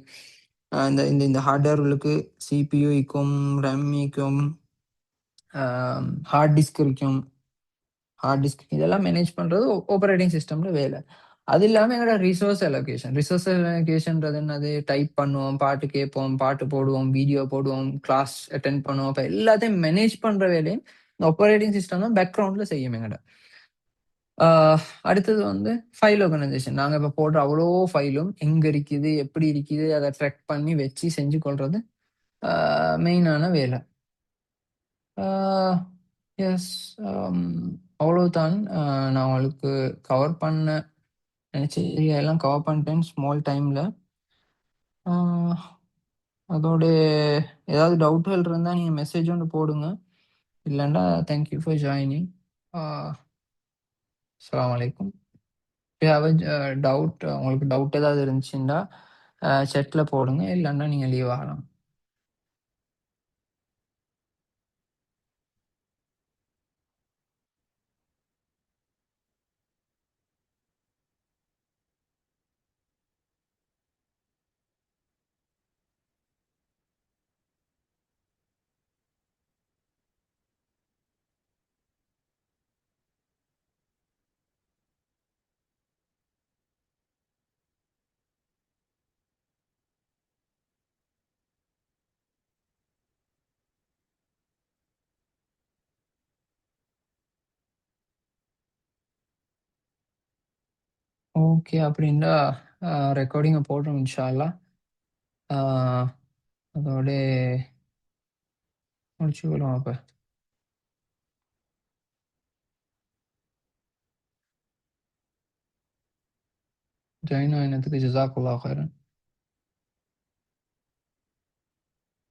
Speaker 1: இந்த இந்த இந்த ஹார்ட்வேர்களுக்கு சிபியூ இருக்கும், ரெம் இருக்கும், ஹார்ட் டிஸ்க் இருக்கும். ஹார்ட் டிஸ்க் இதெல்லாம் மேனேஜ் பண்ணுறது ஆப்பரேட்டிங் சிஸ்டம்ல வேலை. அது இல்லாமல் எங்களோட ரிசோர்ஸ் அலோகேஷன்றது என்னது, டைப் பண்ணுவோம், பாட்டு கேட்போம், பாட்டு போடுவோம், வீடியோ போடுவோம், கிளாஸ் அட்டென்ட் பண்ணுவோம். இப்போ எல்லாத்தையும் மேனேஜ் பண்ணுற வேலையும் இந்த ஆப்பரேட்டிங் சிஸ்டம் தான் பேக்ரவுண்டில் செய்யும் எங்கள்ட. அடுத்தது வந்து ஃபைல் ஆர்கனைசேஷன். நாங்கள் இப்போ போடுற அவ்வளோ ஃபைலும் எங்கே இருக்குது, எப்படி இருக்குது, அதை ட்ரெக் பண்ணி வச்சு செஞ்சு கொள்வது மெயினான வேலை. எஸ், அவ்வளவுதான். நான் உங்களுக்கு கவர் பண்ண நினச்ச ஏரியா எல்லாம் கவர் பண்ணிட்டேன் ஸ்மால் டைமில். அதோட ஏதாவது டவுட்டுகள் இருந்தால் நீங்கள் மெசேஜ் ஒன்று போடுங்க. இல்லைண்டா தேங்க்யூ ஃபார் ஜாயினிங். அஸ்ஸலாமு அலைக்கும். ஹேவ் டவுட், உங்களுக்கு டவுட் ஏதாவது இருந்துச்சுன்னா செட்டில் போடுங்க, இல்லைன்னா நீங்கள் லீவ் ஆகலாம். ஓகே, அப்படின்னா ரெக்கார்டிங்கை போடுறோம் இன்ஷா அல்லாஹ். அதோட முடிச்சுக்கலாம். அப்போ ஜாயின் ஆகினதுக்கு ஜஸாக்குல்லாஹ் ஹைரன்.